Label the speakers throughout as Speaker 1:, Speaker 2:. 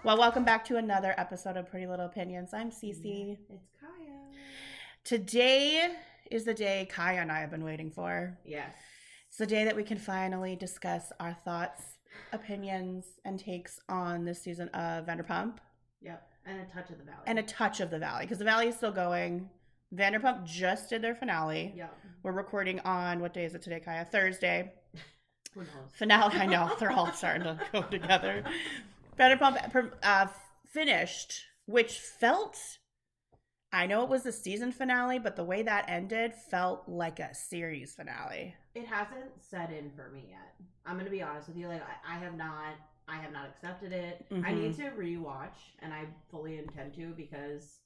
Speaker 1: Well, welcome back to another episode of Pretty Little Opinions. I'm CC.
Speaker 2: It's Kiah.
Speaker 1: Today is the day Kiah and I have been waiting for.
Speaker 2: Yes.
Speaker 1: It's the day that we can finally discuss our thoughts, opinions, and takes on this season of Vanderpump.
Speaker 2: Yep. And a touch of the Valley.
Speaker 1: And a touch of the Valley, because the Valley is still going. Vanderpump just did their finale.
Speaker 2: Yep.
Speaker 1: We're recording on, what day is it today, Kiah? Thursday.
Speaker 2: Who knows?
Speaker 1: Finale, I know. They're all starting to go together. Vanderpump finished, which felt, I know it was the season finale, but the way that ended felt like a series finale.
Speaker 2: It hasn't set in for me yet. I'm gonna be honest with you. Like I have not accepted it.
Speaker 1: Mm-hmm.
Speaker 2: I need to rewatch, and I fully intend to because,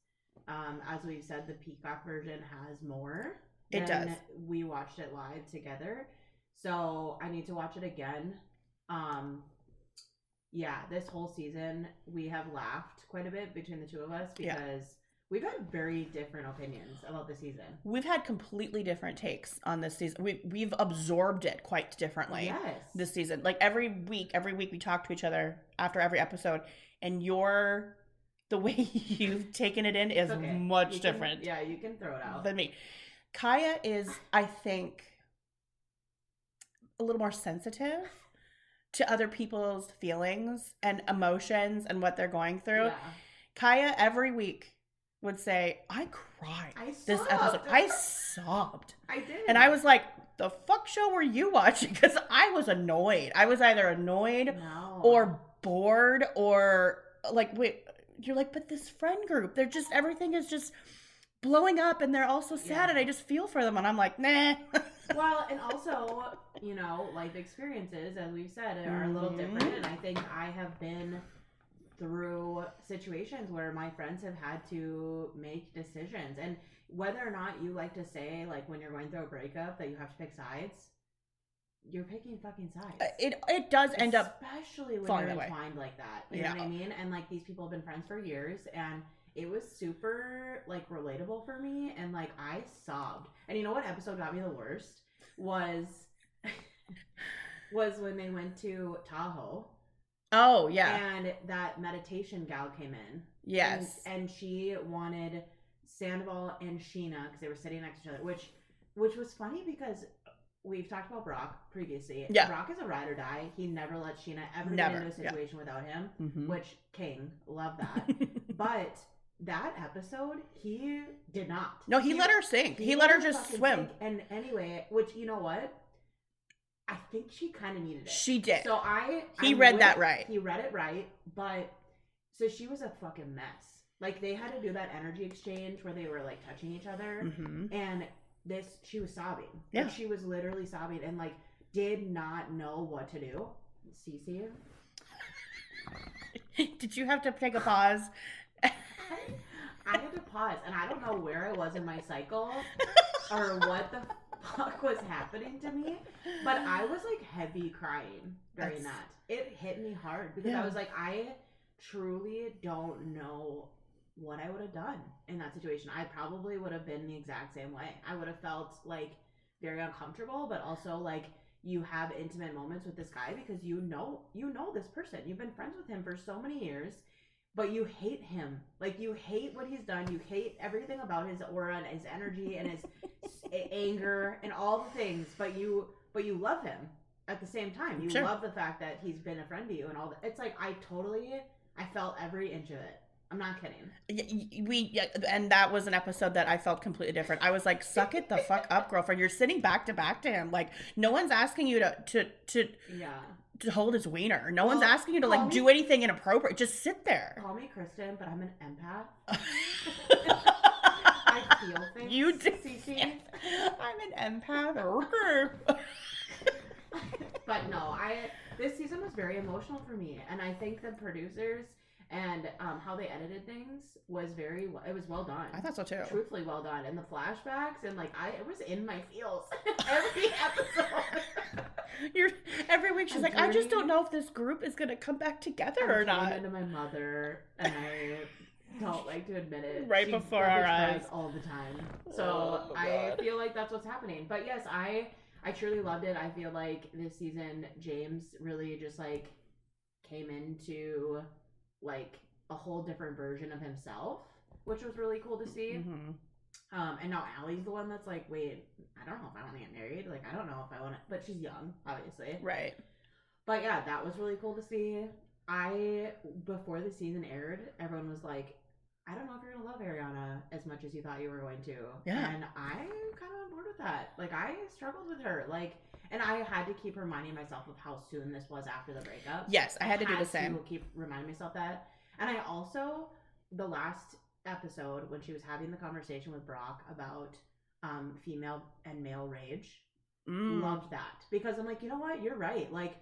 Speaker 2: as we've said, the Peacock version has more.
Speaker 1: It does.
Speaker 2: We watched it live together, so I need to watch it again. Yeah, this whole season we have laughed quite a bit between the two of us because we've had very different opinions about the season.
Speaker 1: We've had completely different takes on this season. We've absorbed it quite differently this season. Like every week we talk to each other after every episode, and the way you've taken it in is much different.
Speaker 2: Yeah, you can throw it out.
Speaker 1: Than me. Kiah is, I think, a little more sensitive to other people's feelings and emotions and what they're going through.
Speaker 2: Yeah.
Speaker 1: Kiah every week would say, I cried this episode. I sobbed.
Speaker 2: I did.
Speaker 1: And I was like, the fuck show were you watching? Because I was annoyed. I was either annoyed or bored or like, wait, you're like, but this friend group, they're just, everything is just blowing up and they're all so sad and I just feel for them. And I'm like, nah.
Speaker 2: Well, and also, life experiences, as we've said, are a little different. And I think I have been through situations where my friends have had to make decisions. And whether or not you like to say, like, when you're going through a breakup that you have to pick sides, you're picking fucking sides.
Speaker 1: It does end up
Speaker 2: especially when you're entwined like that. You know what I mean? And, like, these people have been friends for years, and it was super, like, relatable for me, and, like, I sobbed. And you know what episode got me the worst? Was when they went to Tahoe.
Speaker 1: Oh, yeah.
Speaker 2: And that meditation gal came in.
Speaker 1: Yes.
Speaker 2: And she wanted Sandoval and Sheena, because they were sitting next to each other, which was funny because we've talked about Brock previously.
Speaker 1: Yeah.
Speaker 2: Brock is a ride or die. He never lets Sheena ever get into a situation without him, which, king, love that. But that episode, he did not.
Speaker 1: No, he let her sink. He let her just swim.
Speaker 2: Sink. And anyway, which, you know what? I think she kind of needed it.
Speaker 1: She did.
Speaker 2: So
Speaker 1: He read that right.
Speaker 2: He read it right, but so she was a fucking mess. Like, they had to do that energy exchange where they were, like, touching each other, and she was sobbing.
Speaker 1: Yeah.
Speaker 2: Like, she was literally sobbing and, like, did not know what to do. CC?
Speaker 1: Did you have to take a pause?
Speaker 2: I had to pause, and I don't know where I was in my cycle or what the fuck was happening to me, but I was, like, heavy crying during that. It hit me hard because I was like, I truly don't know what I would have done in that situation. I probably would have been the exact same way. I would have felt, like, very uncomfortable, but also, like, you have intimate moments with this guy because you know this person. You've been friends with him for so many years, but you hate him. Like, you hate what he's done. You hate everything about his aura and his energy and his anger and all the things, but you love him at the same time. You love the fact that he's been a friend to you and all that. It's like, I felt every inch of it. I'm not kidding.
Speaker 1: And that was an episode that I felt completely different. I was like, suck it the fuck up, girlfriend. You're sitting back to back to him. Like, no one's asking you to hold his wiener. No one's asking you to, like, do anything inappropriate. Just sit there.
Speaker 2: Call me Kristen, but I'm an empath. I feel things.
Speaker 1: You do.
Speaker 2: CC.
Speaker 1: I'm an empath.
Speaker 2: But no, this season was very emotional for me, and I think the producers and how they edited things was it was well done.
Speaker 1: I thought so too.
Speaker 2: Truthfully well done. And the flashbacks, and, like, it was in my feels every episode.
Speaker 1: Every week she's like, I just don't know if this group is gonna come back together or not.
Speaker 2: Into my mother, and I don't like to admit it.
Speaker 1: Right before our eyes
Speaker 2: all the time. So I feel like that's what's happening. But yes, I truly loved it. I feel like this season James really just, like, came into like a whole different version of himself, which was really cool to see. And now Allie's the one that's like, wait, I don't know if I want to get married. Like, I don't know if I want to, but she's young, obviously.
Speaker 1: Right.
Speaker 2: But yeah, that was really cool to see. Before the season aired, everyone was like, I don't know if you're going to love Ariana as much as you thought you were going to.
Speaker 1: Yeah.
Speaker 2: And I'm kind of on board with that. Like, I struggled with her. Like, and I had to keep reminding myself of how soon this was after the breakup.
Speaker 1: Yes, I had to do the same.
Speaker 2: Keep reminding myself that. And I also, the last episode, when she was having the conversation with Brock about female and male rage, loved that. Because I'm like, you know what? You're right. Like,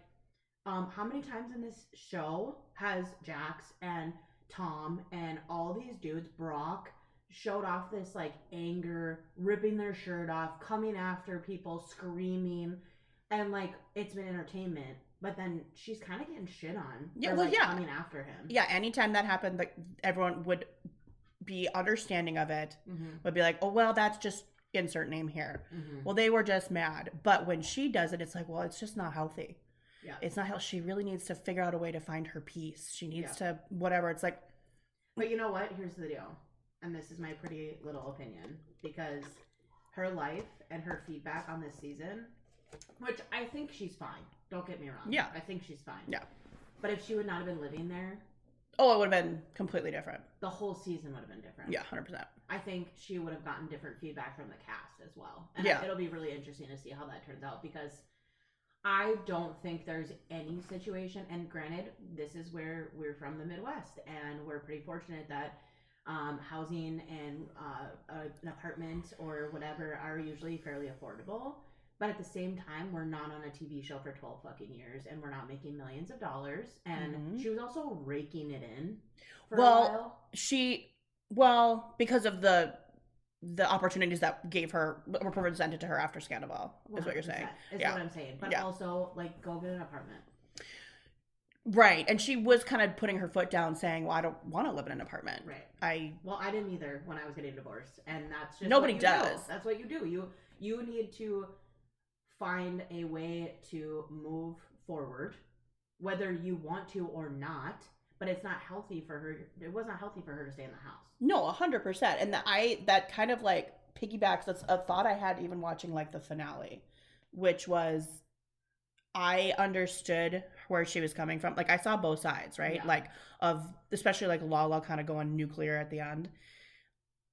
Speaker 2: how many times in this show has Jax and Tom and all these dudes, Brock, showed off this like anger, ripping their shirt off, coming after people, screaming, and like it's been entertainment. But then she's kind of getting shit on.
Speaker 1: Yeah,
Speaker 2: for, coming after him.
Speaker 1: Yeah, anytime that happened, like everyone would be understanding of it. Would be like, oh well, that's just insert name here. Well, they were just mad. But when she does it, it's like, well, it's just not healthy. Yeah, it's not how she really needs to figure out a way to find her peace. She needs to whatever. It's like,
Speaker 2: but you know what? Here's the deal, and this is my pretty little opinion, because her life and her feedback on this season, which I think she's fine. Don't get me wrong. Yeah, I think she's fine. Yeah, but if she would not have been living there,
Speaker 1: oh, it would have been completely different.
Speaker 2: The whole season would have been different.
Speaker 1: Yeah, 100%.
Speaker 2: I think she would have gotten different feedback from the cast as well, and it'll be really interesting to see how that turns out, because I don't think there's any situation, and granted, this is where we're from the Midwest, and we're pretty fortunate that housing and an apartment or whatever are usually fairly affordable. But at the same time, we're not on a TV show for 12 fucking years, and we're not making millions of dollars. And she was also raking it in for a while. Because of the opportunities that were presented to her after Scandal, is what you're saying. Is what I'm saying. But also, like, go get an apartment.
Speaker 1: Right. And she was kind of putting her foot down saying, well, I don't want to live in an apartment.
Speaker 2: Right. I didn't either when I was getting divorced. And that's just
Speaker 1: nobody does.
Speaker 2: That's what you do. You need to find a way to move forward, whether you want to or not. But it's not healthy for her. It was not healthy for her to stay in the house.
Speaker 1: No, 100%. And that kind of like piggybacks. That's a thought I had even watching like the finale, which was I understood where she was coming from. Like I saw both sides, right? Yeah. Like of especially like Lala kind of going nuclear at the end.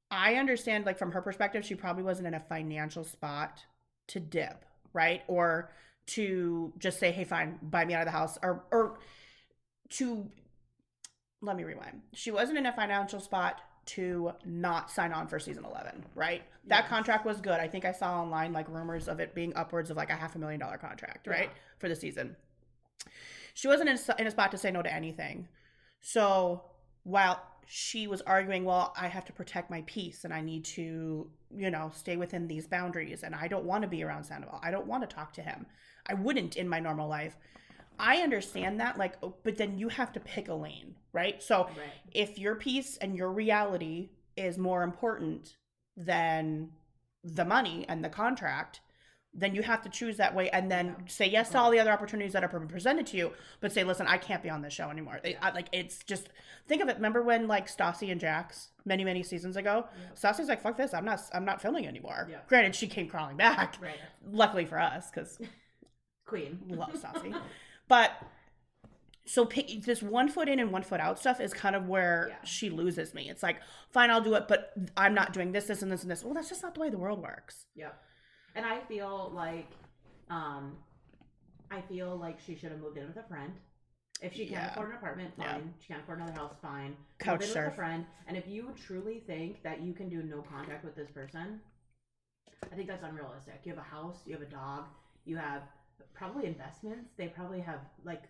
Speaker 1: I understand like from her perspective, she probably wasn't in a financial spot to dip, right? Or to just say, hey, fine, buy me out of the house, or to. Let me rewind. She wasn't in a financial spot to not sign on for season 11, right? That contract was good. I think I saw online like rumors of it being upwards of like a $500,000 contract, right? For the season. She wasn't in a spot to say no to anything. So while she was arguing, well, I have to protect my peace and I need to, stay within these boundaries and I don't want to be around Sandoval. I don't want to talk to him. I wouldn't in my normal life. I understand that, but then you have to pick a lane, right? So if your peace and your reality is more important than the money and the contract, then you have to choose that way and then say yes to all the other opportunities that are presented to you, but say, listen, I can't be on this show anymore. It's just, think of it. Remember when like Stassi and Jax many, many seasons ago, Stassi's like, fuck this. I'm not filming anymore. Yeah. Granted, she came crawling back. Right. Luckily for us, because
Speaker 2: Queen.
Speaker 1: Love Stassi. But so this 1 foot in and 1 foot out stuff is kind of where she loses me. It's like, fine, I'll do it, but I'm not doing this, this, and this, and this. Well, that's just not the way the world works.
Speaker 2: Yep. And I feel like, she should have moved in with a friend. If she can't afford an apartment, fine. Yeah. She can't afford another house, fine.
Speaker 1: Couch
Speaker 2: move in
Speaker 1: surf.
Speaker 2: With a friend. And if you truly think that you can do no contact with this person, I think that's unrealistic. You have a house, you have a dog, you have probably investments. They probably have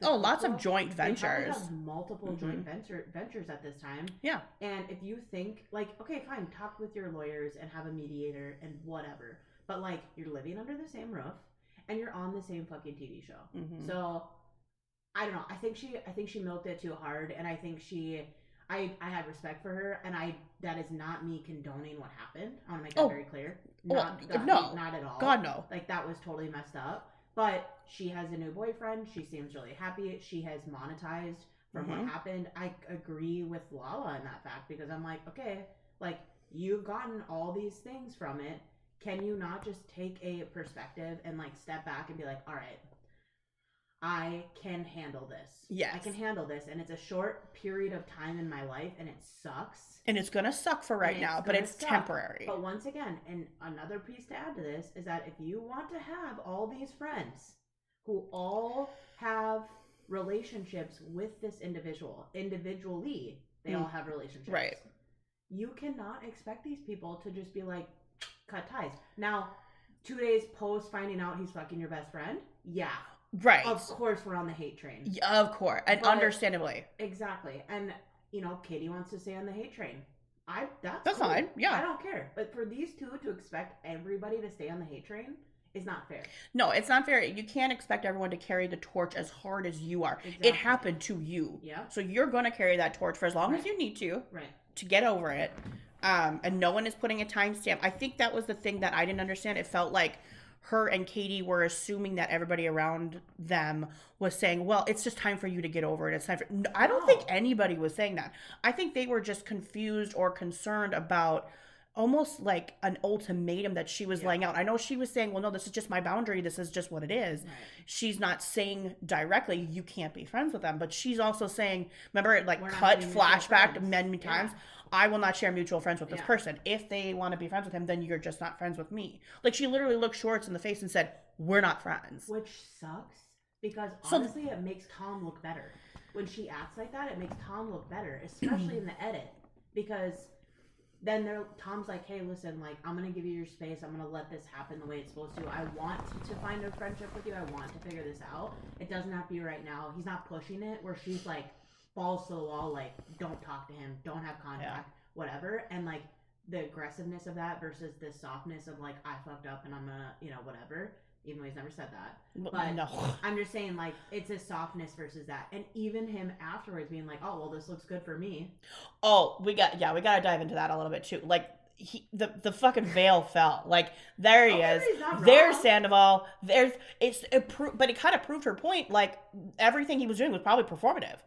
Speaker 1: lots of joint ventures.
Speaker 2: They probably have multiple joint ventures at this time. Yeah. And if you think okay, fine, talk with your lawyers and have a mediator and whatever. But you're living under the same roof and you're on the same fucking TV show. Mm-hmm. So I don't know. I think she milked it too hard, and I think I have respect for her, and that is not me condoning what happened. I want to make that very clear. Not at all.
Speaker 1: God, no.
Speaker 2: That was totally messed up. But she has a new boyfriend. She seems really happy. She has monetized from what happened. I agree with Lala in that fact because I'm like, okay, like you've gotten all these things from it. Can you not just take a perspective and like step back and be like, all right, I can handle this.
Speaker 1: Yes.
Speaker 2: I can handle this. And it's a short period of time in my life and it sucks.
Speaker 1: And it's going to suck for right now, but it's temporary.
Speaker 2: But once again, and another piece to add to this is that if you want to have all these friends who all have relationships with this individually, they all have relationships.
Speaker 1: Right.
Speaker 2: You cannot expect these people to just be like, cut ties. Now, 2 days post finding out he's fucking your best friend, yeah.
Speaker 1: Right.
Speaker 2: Of course we're on the hate train.
Speaker 1: Yeah, of course. And understandably.
Speaker 2: Exactly. And, you know, Katie wants to stay on the hate train. That's cool.
Speaker 1: Fine. Yeah.
Speaker 2: I don't care. But for these two to expect everybody to stay on the hate train is not fair.
Speaker 1: No, it's not fair. You can't expect everyone to carry the torch as hard as you are. Exactly. It happened to you.
Speaker 2: Yeah.
Speaker 1: So you're going to carry that torch for as long as you need to. Right. To get over it. And no one is putting a timestamp. I think that was the thing that I didn't understand. It felt like her and Katie were assuming that everybody around them was saying, well, it's just time for you to get over it. It's time for... I don't think anybody was saying that. I think they were just confused or concerned about almost like an ultimatum that she was laying out. I know she was saying, well, no, this is just my boundary. This is just what it is. Right. She's not saying directly, you can't be friends with them. But she's also saying, remember, it like cut flashback many times. I will not share mutual friends with this person. If they want to be friends with him, then you're just not friends with me. Like, she literally looked Schwartz in the face and said, we're not friends.
Speaker 2: Which sucks, because honestly, it makes Tom look better. When she acts like that, it makes Tom look better, especially in the edit. Because then Tom's like, hey, listen, like, I'm going to give you your space. I'm going to let this happen the way it's supposed to. I want to find a friendship with you. I want to figure this out. It doesn't have to be right now. He's not pushing it where she's like, falls to the wall, like, don't talk to him, don't have contact, whatever. And like the aggressiveness of that versus the softness of like, I fucked up and I'm gonna, you know, whatever, even though he's never said that. But no. I'm just saying, like, it's a softness versus that. And even him afterwards being like, oh, well, this looks good for me.
Speaker 1: Oh, we gotta dive into that a little bit too. Like, the fucking veil fell. Like, there he is. There's Sandoval. But it kind of proved her point. Like, everything he was doing was probably performative.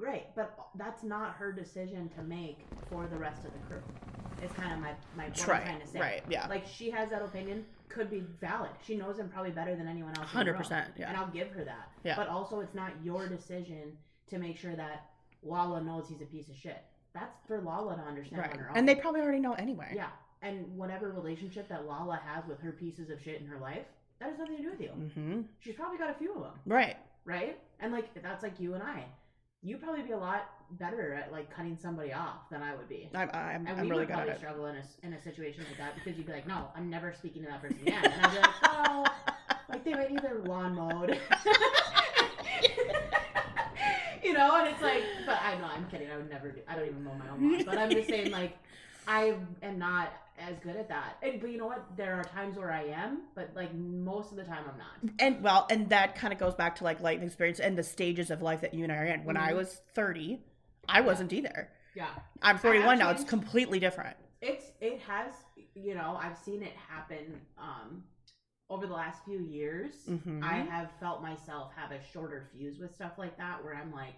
Speaker 2: Right, but that's not her decision to make for the rest of the crew. It's kind of my what I'm trying to say.
Speaker 1: Right, yeah.
Speaker 2: Like, she has that opinion, could be valid. She knows him probably better than anyone else.
Speaker 1: 100%, yeah.
Speaker 2: And I'll give her that.
Speaker 1: Yeah.
Speaker 2: But also, it's not your decision to make sure that Lala knows he's a piece of shit. That's for Lala to understand on her own.
Speaker 1: And they probably already know anyway.
Speaker 2: Yeah, and whatever relationship that Lala has with her pieces of shit in her life, that has nothing to do with you. Mm-hmm. She's probably got a few of them.
Speaker 1: Right.
Speaker 2: Right? And, like, that's like you and I. You'd probably be a lot better at like cutting somebody off than I would be.
Speaker 1: I'm
Speaker 2: we
Speaker 1: really
Speaker 2: would
Speaker 1: good
Speaker 2: probably
Speaker 1: at it.
Speaker 2: struggle in a situation like that because you'd be like, no, I'm never speaking to that person again. And I'd be like, well, like they might need their lawn mowed. You know, and it's like, but I know, I'm kidding. I would never do. I don't even mow my own lawn. But I'm just saying, like, I am not as good at that. But you know what? There are times where I am, but like most of the time I'm not.
Speaker 1: And that kind of goes back to like life experience and the stages of life that you and I are in. When I was 30, I wasn't either.
Speaker 2: Yeah.
Speaker 1: I'm 41 now. It's completely different.
Speaker 2: It has, you know, I've seen it happen over the last few years. Mm-hmm. I have felt myself have a shorter fuse with stuff like that where I'm like,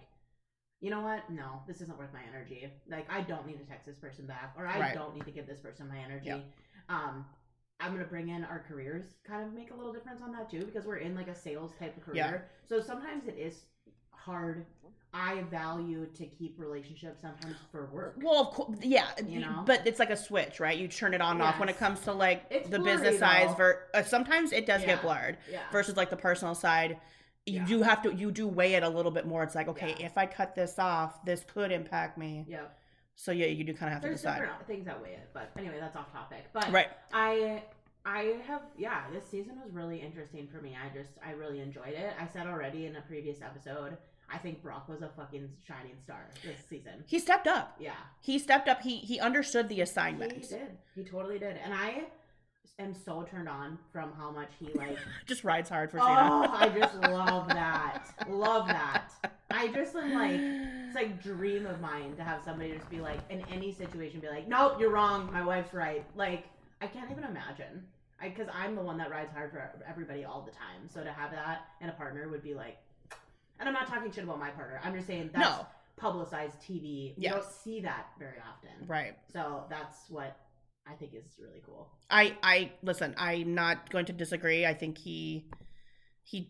Speaker 2: you know what? No, this isn't worth my energy. Like, I don't need to text this person back, or I don't need to give this person my energy. Yep. I'm going to bring in our careers, kind of make a little difference on that too, because we're in like a sales type of career. Yeah. So sometimes it is hard. I value to keep relationships sometimes for work.
Speaker 1: Well, of course, yeah, you know? But it's like a switch, right? You turn it on and off when it comes to like it's the blurry, business side. Sometimes it does get blurred versus like the personal side. You do weigh it a little bit more. It's like, okay, if I cut this off, this could impact me. Yeah. So yeah, you do kind of have to decide.
Speaker 2: There's different things that weigh it, but anyway, that's off topic. But right. I have, this season was really interesting for me. I really enjoyed it. I said already in a previous episode, I think Brock was a fucking shining star this season.
Speaker 1: He stepped up.
Speaker 2: Yeah.
Speaker 1: He stepped up. He understood the assignment.
Speaker 2: He did. He totally did. And I am so turned on from how much he like
Speaker 1: just rides hard for Sheena.
Speaker 2: Oh, I just love that. Love that. I just am like, it's like dream of mine to have somebody just be like, in any situation, be like, nope, you're wrong. My wife's right. Like, I can't even imagine. Because I'm the one that rides hard for everybody all the time. So to have that in a partner would be like, And I'm not talking shit about my partner. I'm just saying that's publicized TV. You don't see that very often.
Speaker 1: Right.
Speaker 2: So that's what I think is really cool.
Speaker 1: I listen, I'm not going to disagree. I think he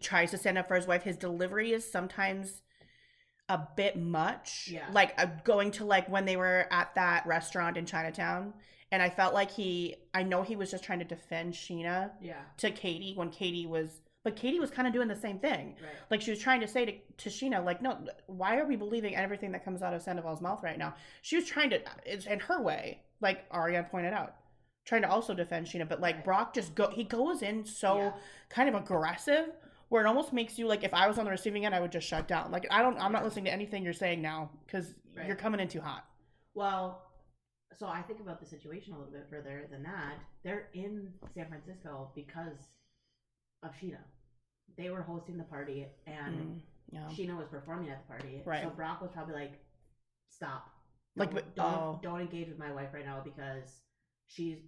Speaker 1: tries to stand up for his wife. His delivery is sometimes a bit much.
Speaker 2: Yeah.
Speaker 1: Like going to like when they were at that restaurant in Chinatown, and I felt like I know he was just trying to defend Sheena to Katie when Katie was kind of doing the same thing.
Speaker 2: Right.
Speaker 1: Like she was trying to say to Sheena, like, no, why are we believing everything that comes out of Sandoval's mouth right now? She was trying to, it's in her way, like Ariane pointed out, trying to also defend Sheena, but like Brock he goes in so kind of aggressive where it almost makes you like, if I was on the receiving end, I would just shut down. Like I'm not listening to anything you're saying now because you're coming in too hot.
Speaker 2: Well, so I think about the situation a little bit further than that. They're in San Francisco because of Sheena. They were hosting the party and Sheena was performing at the party. Right. So Brock was probably like, stop. Don't engage with my wife right now because she's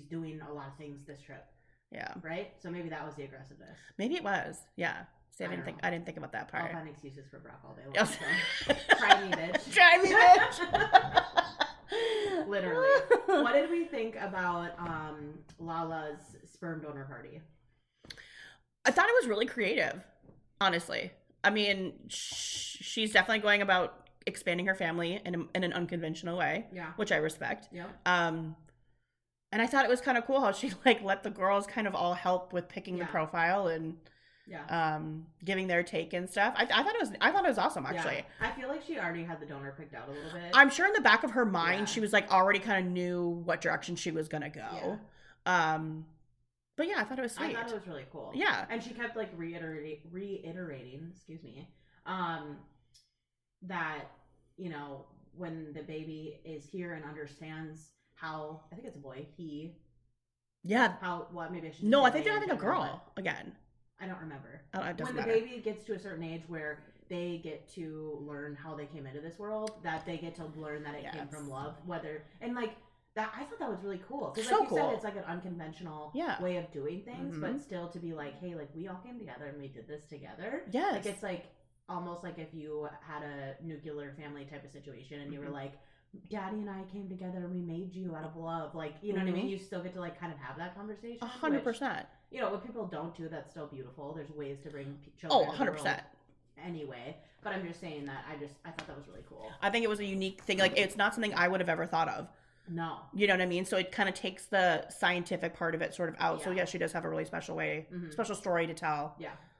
Speaker 2: doing a lot of things this trip.
Speaker 1: Yeah.
Speaker 2: Right? So maybe that was the aggressiveness.
Speaker 1: Maybe it was. Yeah. See, I didn't think about that part.
Speaker 2: I'll find excuses for Brock all day long. So. Try me, bitch.
Speaker 1: Try me, bitch.
Speaker 2: Literally. What did we think about Lala's sperm donor party?
Speaker 1: I thought it was really creative, honestly. I mean, she's definitely going about expanding her family in an unconventional way, which I respect. Yeah. And I thought it was kind of cool how she like let the girls kind of all help with picking the profile and giving their take and stuff. I thought it was awesome, actually.
Speaker 2: Yeah. I feel like she already had the donor picked out a little bit.
Speaker 1: I'm sure in the back of her mind she was like already kind of knew what direction she was gonna go. Yeah. But yeah, I thought it was sweet.
Speaker 2: I thought it was really cool.
Speaker 1: Yeah.
Speaker 2: And she kept like reiterating, excuse me, that, you know, when the baby is here and understands how, I think it's a boy, maybe I should
Speaker 1: No, I think they're having a girl again.
Speaker 2: I don't remember.
Speaker 1: Oh, it doesn't
Speaker 2: when
Speaker 1: matter.
Speaker 2: The baby gets to a certain age where they get to learn how they came into this world, that they get to learn that it came from love, that I thought that was really cool. Because like you said, it's like an unconventional way of doing things, but still to be like, hey, like we all came together and we did this together.
Speaker 1: Yes.
Speaker 2: Like it's like almost like if you had a nuclear family type of situation and you were like, Daddy and I came together and we made you out of love. Like, you know what I mean? You still get to like kind of have that conversation.
Speaker 1: 100%.
Speaker 2: You know, what people don't do, that's still beautiful. There's ways to bring children into the world anyway. But I'm just saying that I thought that was really cool.
Speaker 1: I think it was a unique thing. Like, it's not something I would have ever thought of.
Speaker 2: No.
Speaker 1: You know what I mean? So it kind of takes the scientific part of it sort of out. Yeah. So yeah, she does have a really special special story to tell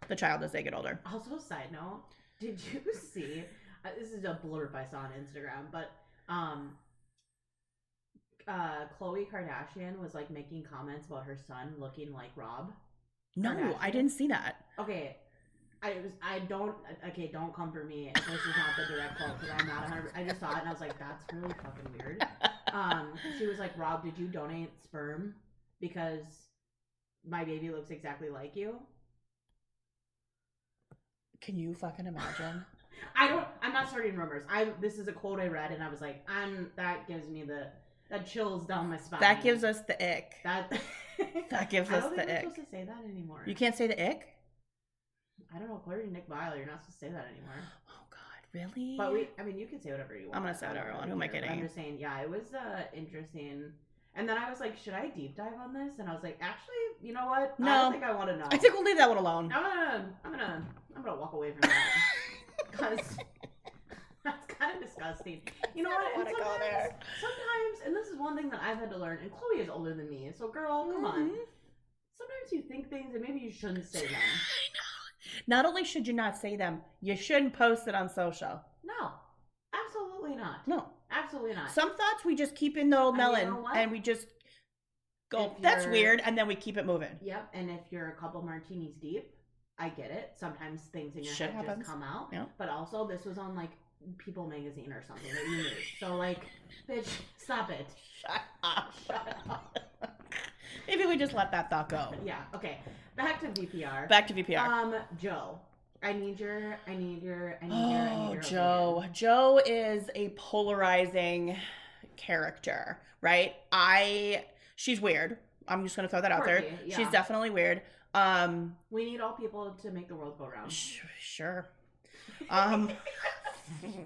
Speaker 1: the child as they get older.
Speaker 2: Also, side note, did you see, this is a blurb I saw on Instagram, but Khloe Kardashian was like making comments about her son looking like Rob.
Speaker 1: No, Kardashian. I didn't see that.
Speaker 2: Okay. Don't come for me if this is not the direct quote because I'm not 100%. I just saw it and I was like, that's really fucking weird. She was like, Rob, did you donate sperm because my baby looks exactly like you?
Speaker 1: Can you fucking imagine?
Speaker 2: I'm not starting rumors. This is a quote I read and I was like, that gives me that chills down my spine.
Speaker 1: That gives us the ick. That gives us the ick. I
Speaker 2: don't think we're supposed to say that anymore.
Speaker 1: You can't say the ick?
Speaker 2: I don't know. According to Nick Viler, you're not supposed to say that anymore.
Speaker 1: Oh God, really?
Speaker 2: But you can say whatever you want.
Speaker 1: I'm gonna say whatever I want. Who am I kidding?
Speaker 2: I'm just saying, it was interesting. And then I was like, should I deep dive on this? And I was like, actually, you know what?
Speaker 1: No,
Speaker 2: I don't think I want to know.
Speaker 1: I think we'll leave that one alone.
Speaker 2: I'm gonna walk away from that because that's kind of disgusting. You know what? I want to go there. Sometimes, and this is one thing that I've had to learn. And Chloe is older than me, so girl, come on. Sometimes you think things and maybe you shouldn't say them.
Speaker 1: I know. Not only should you not say them, you shouldn't post it on social.
Speaker 2: No, absolutely not.
Speaker 1: No,
Speaker 2: absolutely not.
Speaker 1: Some thoughts we just keep in the old melon, and we just go, that's weird, and then we keep it moving.
Speaker 2: Yep, and if you're a couple martinis deep, I get it. Sometimes things in your head just come out. Yep. But also, this was on like People magazine or something that you knew. So like, bitch, stop it.
Speaker 1: Shut up.
Speaker 2: Shut up.
Speaker 1: Maybe we just let that thought go.
Speaker 2: Yeah, okay. Back to VPR. Joe. I need your
Speaker 1: Joe.
Speaker 2: opinion.
Speaker 1: Joe is a polarizing character, right? She's weird. I'm just going to throw that out there. Yeah. She's definitely weird.
Speaker 2: We need all people to make the world go round.
Speaker 1: Sure.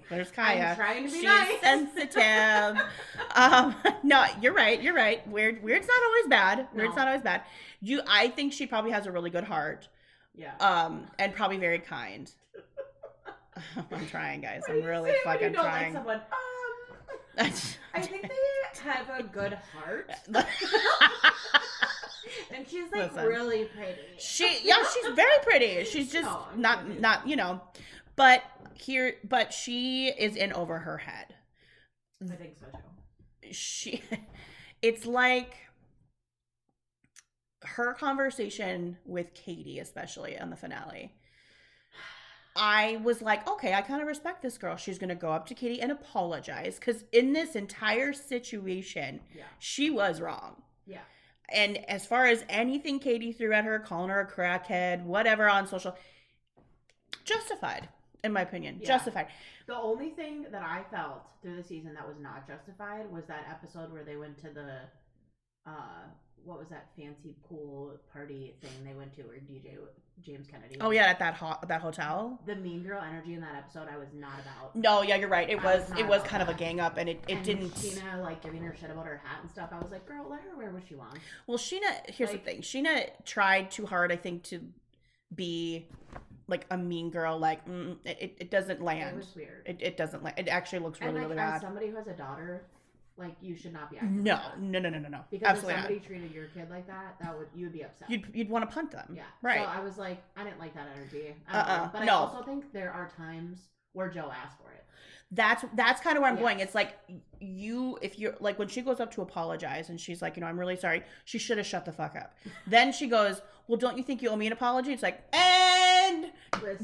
Speaker 1: There's Kiah.
Speaker 2: I'm trying to be
Speaker 1: She's
Speaker 2: nice.
Speaker 1: sensitive. No, you're right. Weird's not always bad. Weird's not always bad. I think she probably has a really good heart.
Speaker 2: Yeah.
Speaker 1: And probably very kind. I'm trying, guys.
Speaker 2: What
Speaker 1: I'm
Speaker 2: do you
Speaker 1: really
Speaker 2: say when
Speaker 1: fucking
Speaker 2: you don't
Speaker 1: trying.
Speaker 2: Like someone? I think they have a good heart. And she's like really pretty.
Speaker 1: She's very pretty. She's just not, you know, but she is in over her head.
Speaker 2: I think so too.
Speaker 1: It's like her conversation with Katie, especially on the finale. I was like, okay, I kind of respect this girl. She's going to go up to Katie and apologize. Because in this entire situation, she was wrong. Yeah. And as far as anything Katie threw at her, calling her a crackhead, whatever on social, justified, in my opinion. Yeah. Justified.
Speaker 2: The only thing that I felt through the season that was not justified was that episode where they went to the, what was that fancy pool party thing they went to where DJ James Kennedy.
Speaker 1: Oh yeah, at that hotel.
Speaker 2: The mean girl energy in that episode, I was not about.
Speaker 1: No, yeah, you're right. It was kind of a gang up, and it didn't.
Speaker 2: Sheena like giving her shit about her hat and stuff. I was like, girl, let her wear what she wants.
Speaker 1: Well, Sheena, here's the thing. Sheena tried too hard, I think, to be like a mean girl. Like it doesn't land.
Speaker 2: It was weird.
Speaker 1: It doesn't land. It actually looks really really bad.
Speaker 2: As somebody who has a daughter. Like, you should not be acting
Speaker 1: No.
Speaker 2: Because absolutely if somebody treated your kid like that, you'd be upset.
Speaker 1: You'd want to punt them.
Speaker 2: Yeah.
Speaker 1: Right.
Speaker 2: So I was like, I didn't like that energy. But I also think there are times where Joe asked for it.
Speaker 1: That's kind of where I'm going. It's like if you're like when she goes up to apologize and she's like, I'm really sorry. She should have shut the fuck up. Then she goes, well, don't you think you owe me an apology? It's like, and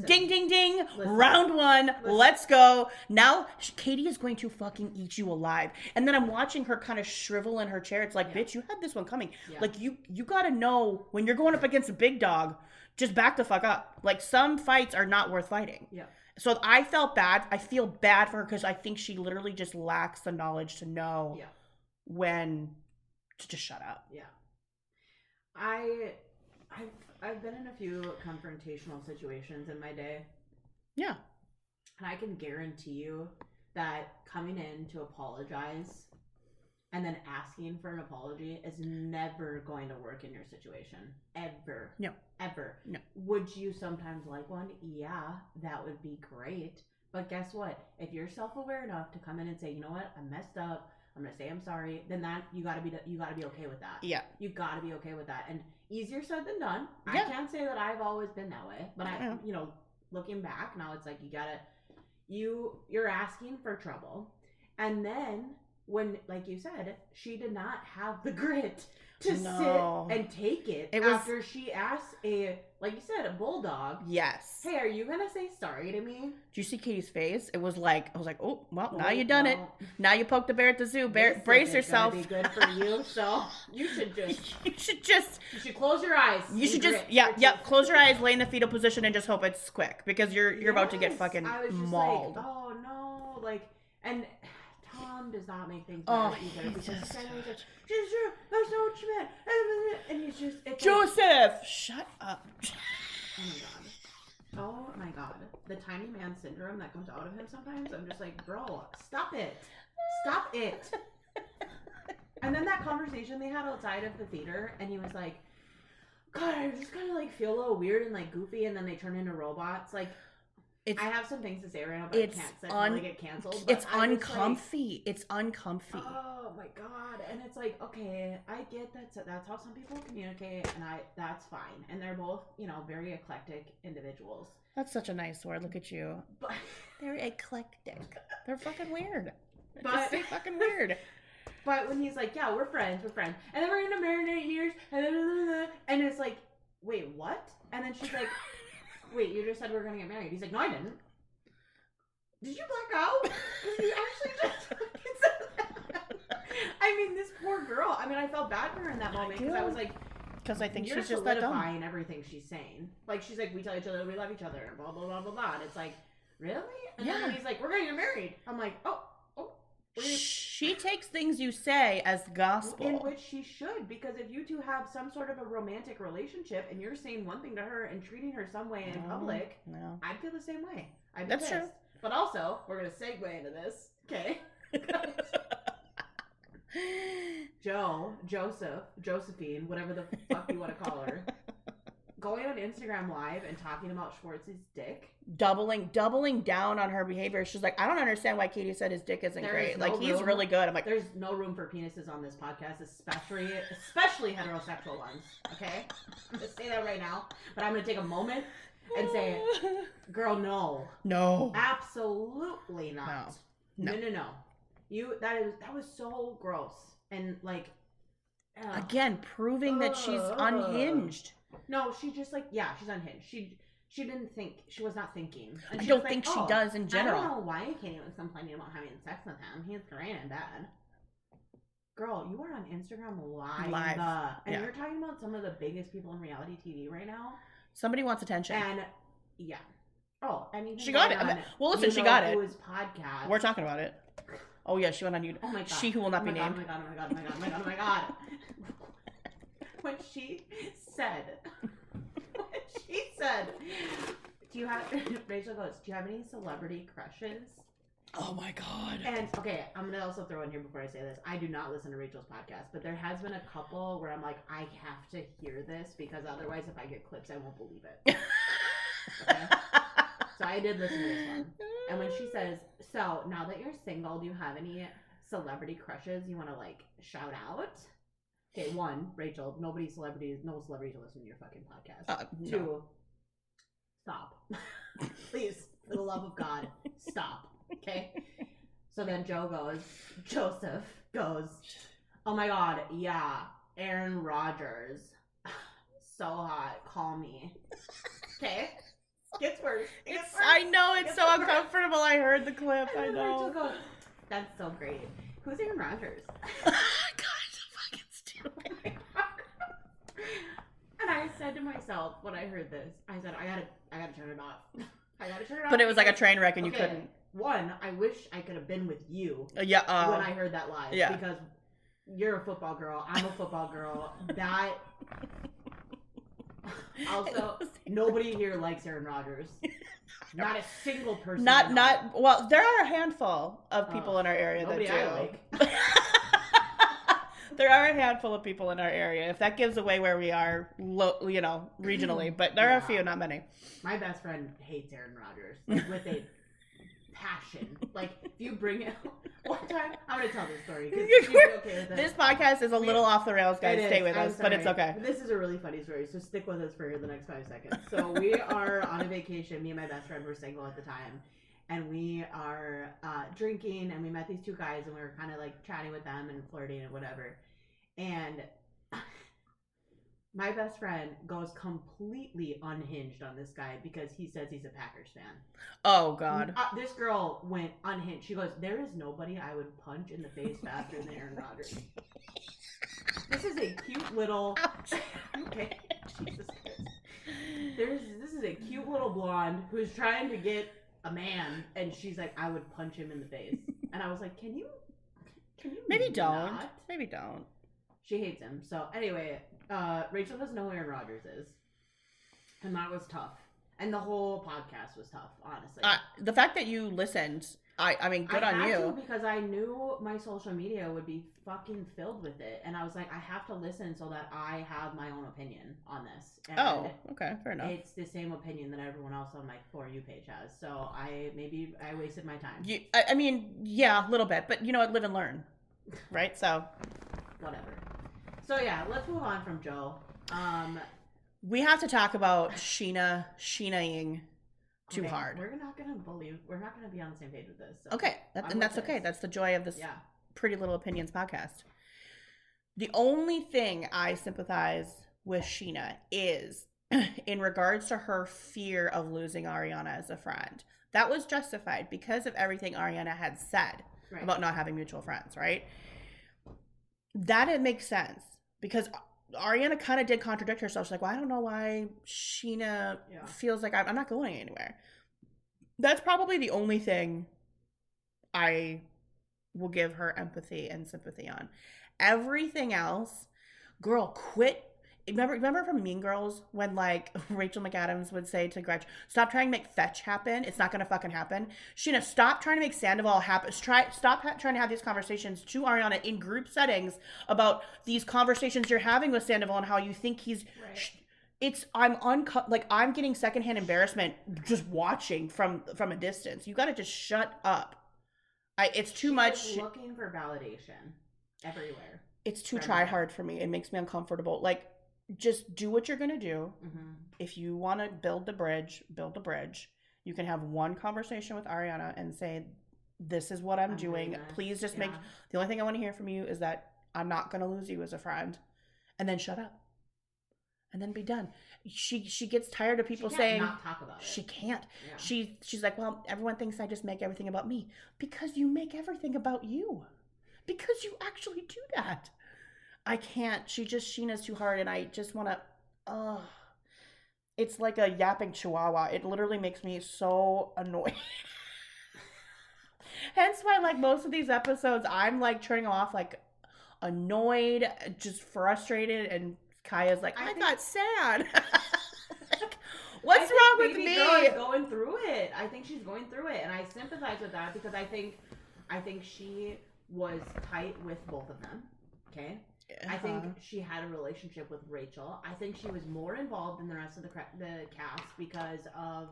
Speaker 1: ding, ding, ding. Round one. Let's go. Now Katie is going to fucking eat you alive. And then I'm watching her kind of shrivel in her chair. It's like, bitch, you had this one coming. Yeah. Like you got to know when you're going up against a big dog, just back the fuck up. Like some fights are not worth fighting. Yeah. So I felt bad. I feel bad for her because I think she literally just lacks the knowledge to know when to just shut up.
Speaker 2: Yeah. I've been in a few confrontational situations in my day. Yeah. And I can guarantee you that coming in to apologize and then asking for an apology is never going to work in your situation. Ever. No. Ever. No. Would you sometimes like one? Yeah, that would be great. But guess what? If you're self-aware enough to come in and say, you know what, I messed up, I'm gonna say I'm sorry, then you gotta be okay with that. Yeah. You gotta be okay with that. And easier said than done. Yeah. I can't say that I've always been that way. But looking back, now it's like you're asking for trouble. And then when, like you said, she did not have the grit to sit and take it after she asked like you said, a bulldog. Yes. Hey, are you gonna say sorry to me?
Speaker 1: Did you see Katie's face? It was like, I was like, oh, well, now you done it. Now you poked the bear at the zoo. Brace yourself.
Speaker 2: Be good for you. So you should close your eyes.
Speaker 1: You should just, close your eyes, lay in the fetal position, and just hope it's quick because you're about to get fucking mauled.
Speaker 2: Like, oh no, like, and Tom does not make things better either. Because that's not what you meant. And he's just
Speaker 1: Joseph, shut up.
Speaker 2: Oh my god. The tiny man syndrome that comes out of him sometimes. I'm just like, bro, stop it. And then that conversation they had outside of the theater, and he was like, God, I just kind of like feel a little weird and like goofy, and then they turn into robots. Like, I have some things to say right now, but I can't say until they get canceled.
Speaker 1: It's uncomfy. It's uncomfy.
Speaker 2: Oh my god! And it's like, okay, I get that's how some people communicate, and that's fine. And they're both, very eclectic individuals.
Speaker 1: That's such a nice word. Look at you. But they're eclectic. They're fucking weird. Just say fucking weird.
Speaker 2: But when he's like, yeah, we're friends, and then we're gonna marry in 8 years, and it's like, wait, what? And then she's like, wait, you just said we were going to get married. He's like, no, I didn't. Did you black out? Because you actually just fucking said that. I mean, this poor girl. I mean, I felt bad for her in that moment because I was like,
Speaker 1: because I think
Speaker 2: she's
Speaker 1: just that dumb.
Speaker 2: Solidifying everything she's saying. Like, she's like, we tell each other we love each other, and blah, blah, blah, blah, blah. And it's like, really? And then he's like, we're going to get married. I'm like, oh.
Speaker 1: She takes things you say as gospel.
Speaker 2: In which she should, because if you two have some sort of a romantic relationship and you're saying one thing to her and treating her some way in public, I'd feel the same way. I'd be
Speaker 1: That's
Speaker 2: pissed.
Speaker 1: true.
Speaker 2: But also, we're going to segue into this, okay? Josephine, whatever the fuck you want to call her, going on Instagram Live and talking about Schwartz's dick.
Speaker 1: Doubling down on her behavior. She's like, I don't understand why Katie said his dick isn't great.
Speaker 2: No
Speaker 1: like, he's really good. I'm like,
Speaker 2: there's no room for penises on this podcast, especially heterosexual ones, okay? I'm going to say that right now. But I'm going to take a moment and say, girl, no.
Speaker 1: No.
Speaker 2: Absolutely not.
Speaker 1: No.
Speaker 2: That was so gross. And like,
Speaker 1: again, proving that she's unhinged.
Speaker 2: No, she just like, yeah, she's unhinged. She didn't think, she was not thinking. And
Speaker 1: I don't think she does in general.
Speaker 2: I don't know why Katie was complaining about having sex with him. He's great in bed. Girl, you are on Instagram live. And you're talking about some of the biggest people in reality TV right now.
Speaker 1: Somebody wants attention.
Speaker 2: And, yeah. Oh, and even
Speaker 1: she got it. Well, listen, she got it.
Speaker 2: Podcast.
Speaker 1: We're talking about it. Oh, yeah, she went on YouTube.
Speaker 2: Oh, my God.
Speaker 1: She who will not be named.
Speaker 2: Oh, my God. When she said, Rachel goes, do you have any celebrity crushes?
Speaker 1: Oh my God.
Speaker 2: And okay, I'm gonna also throw in here before I say this, I do not listen to Rachel's podcast, but there has been a couple where I'm like, I have to hear this because otherwise if I get clips I won't believe it. Okay? So I did listen to this one. And when she says, so now that you're single, do you have any celebrity crushes you want to like shout out? Okay, 1, Rachel, no celebrities will listen to your fucking podcast. 2,
Speaker 1: no.
Speaker 2: Stop. Please, for the love of God, stop. Okay? So then Joseph goes, oh my God, yeah, Aaron Rodgers. So hot, call me. Okay? Gets worse.
Speaker 1: I know, it's so uncomfortable. I heard the clip, I know.
Speaker 2: Rachel goes, that's so great. Who's Aaron Rodgers?
Speaker 1: God, so fucking stupid.
Speaker 2: And I said to myself when I heard this, I said, I gotta turn it off. I gotta turn it off.
Speaker 1: But it was like a train wreck and you couldn't.
Speaker 2: 1, I wish I could have been with you when I heard that live.
Speaker 1: Yeah.
Speaker 2: Because you're a football girl. I'm a football girl. That... Also, nobody here likes Aaron Rodgers. Not a single person.
Speaker 1: Well, there are a handful of people in our area that do.
Speaker 2: I like.
Speaker 1: There are a handful of people in our area. If that gives away where we are, regionally, but there are a few, not many.
Speaker 2: My best friend hates Aaron Rodgers with a passion. Like, if you bring it one time, I'm going to tell this story. She'd be okay with it.
Speaker 1: This podcast is a little off the rails, guys. Stay with us, but it's okay.
Speaker 2: This is a really funny story, so stick with us for the next 5 seconds. So we are on a vacation. Me and my best friend were single at the time. And we are drinking, and we met these 2 guys, and we were kind of like chatting with them and flirting and whatever. And my best friend goes completely unhinged on this guy because he says he's a Packers fan.
Speaker 1: Oh, God.
Speaker 2: This girl went unhinged. She goes, there is nobody I would punch in the face faster than Aaron Rodgers. This is a cute little... Okay, Jesus Christ. This is a cute little blonde who's trying to get a man, and she's like, I would punch him in the face. And I was like, can you
Speaker 1: Maybe don't.
Speaker 2: not?
Speaker 1: Maybe don't.
Speaker 2: She hates him. So anyway, Rachel doesn't know who Aaron Rodgers is. And that was tough. And the whole podcast was tough, honestly.
Speaker 1: The fact that you listened, I mean, good on you.
Speaker 2: I had to because I knew my social media would be fucking filled with it. And I was like, I have to listen so that I have my own opinion on this. And
Speaker 1: okay, fair enough.
Speaker 2: It's the same opinion that everyone else on my For You page has. So I wasted my time.
Speaker 1: I mean, yeah, a little bit. But you know what? Live and learn. Right? So.
Speaker 2: Whatever. So yeah, let's move on from Joe.
Speaker 1: We have to talk about Sheena-ing too hard.
Speaker 2: We're not gonna be on the same page with this. So
Speaker 1: okay, that's okay. That's the joy of this Pretty Little Opinions podcast. The only thing I sympathize with Sheena is in regards to her fear of losing Ariana as a friend. That was justified because of everything Ariana had said about not having mutual friends, right? That it makes sense because Ariana kind of did contradict herself. She's like, well, I don't know why Sheena feels like I'm not going anywhere. That's probably the only thing I will give her empathy and sympathy on. Everything else, girl, quit. remember from Mean Girls when like Rachel McAdams would say to Gretchen, "Stop trying to make fetch happen. It's not gonna fucking happen." Sheena, stop trying to make Sandoval happen. Stop trying to have these conversations to Ariana in group settings about these conversations you're having with Sandoval and how you think he's. Right. I'm getting secondhand embarrassment just watching from a distance. You got to just shut up. It's too much.
Speaker 2: Looking for validation everywhere.
Speaker 1: It's too try hard for me. It makes me uncomfortable. Like, just do what you're going to do. Mm-hmm. If you want to build the bridge, build the bridge. You can have one conversation with Ariana and say, this is what I'm doing. Please just make, the only thing I want to hear from you is that I'm not going to lose you as a friend. And then shut up. And then be done. She gets tired of people saying,
Speaker 2: not talk about it.
Speaker 1: She can't. Yeah. She's like, well, everyone thinks I just make everything about me. Because you make everything about you. Because you actually do that. I can't. Sheena's too hard, and I just want to, it's like a yapping chihuahua. It literally makes me so annoyed. Hence why, like, most of these episodes, I'm, like, turning off, like, annoyed, just frustrated, and Kiah's like, I got sad. What's wrong with me?
Speaker 2: Girl is going through it. I think she's going through it, and I sympathize with that because I think she was tight with both of them. Okay. I think she had a relationship with Rachel. I think she was more involved than the rest of the cast because of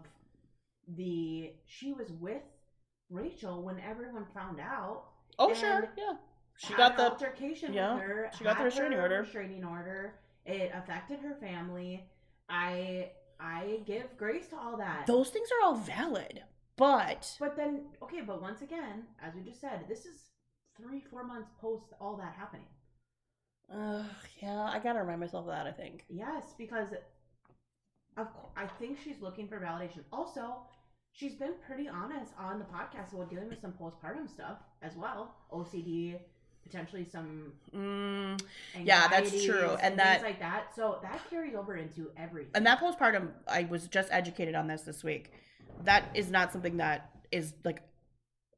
Speaker 2: she was with Rachel when everyone found out.
Speaker 1: Oh, sure. Yeah. She got the
Speaker 2: altercation with her.
Speaker 1: She got the restraining
Speaker 2: order. It affected her family. I give grace to all that.
Speaker 1: Those things are all valid. But
Speaker 2: then, okay, but once again, as we just said, this is 3-4 months post all that happening.
Speaker 1: Yeah, I gotta remind myself of that, I think.
Speaker 2: Yes, because I think she's looking for validation. Also, she's been pretty honest on the podcast about dealing with some postpartum stuff as well. OCD, potentially some
Speaker 1: yeah, that's true. And
Speaker 2: things like that. So that carries over into everything.
Speaker 1: And that postpartum, I was just educated on this week. That is not something that is like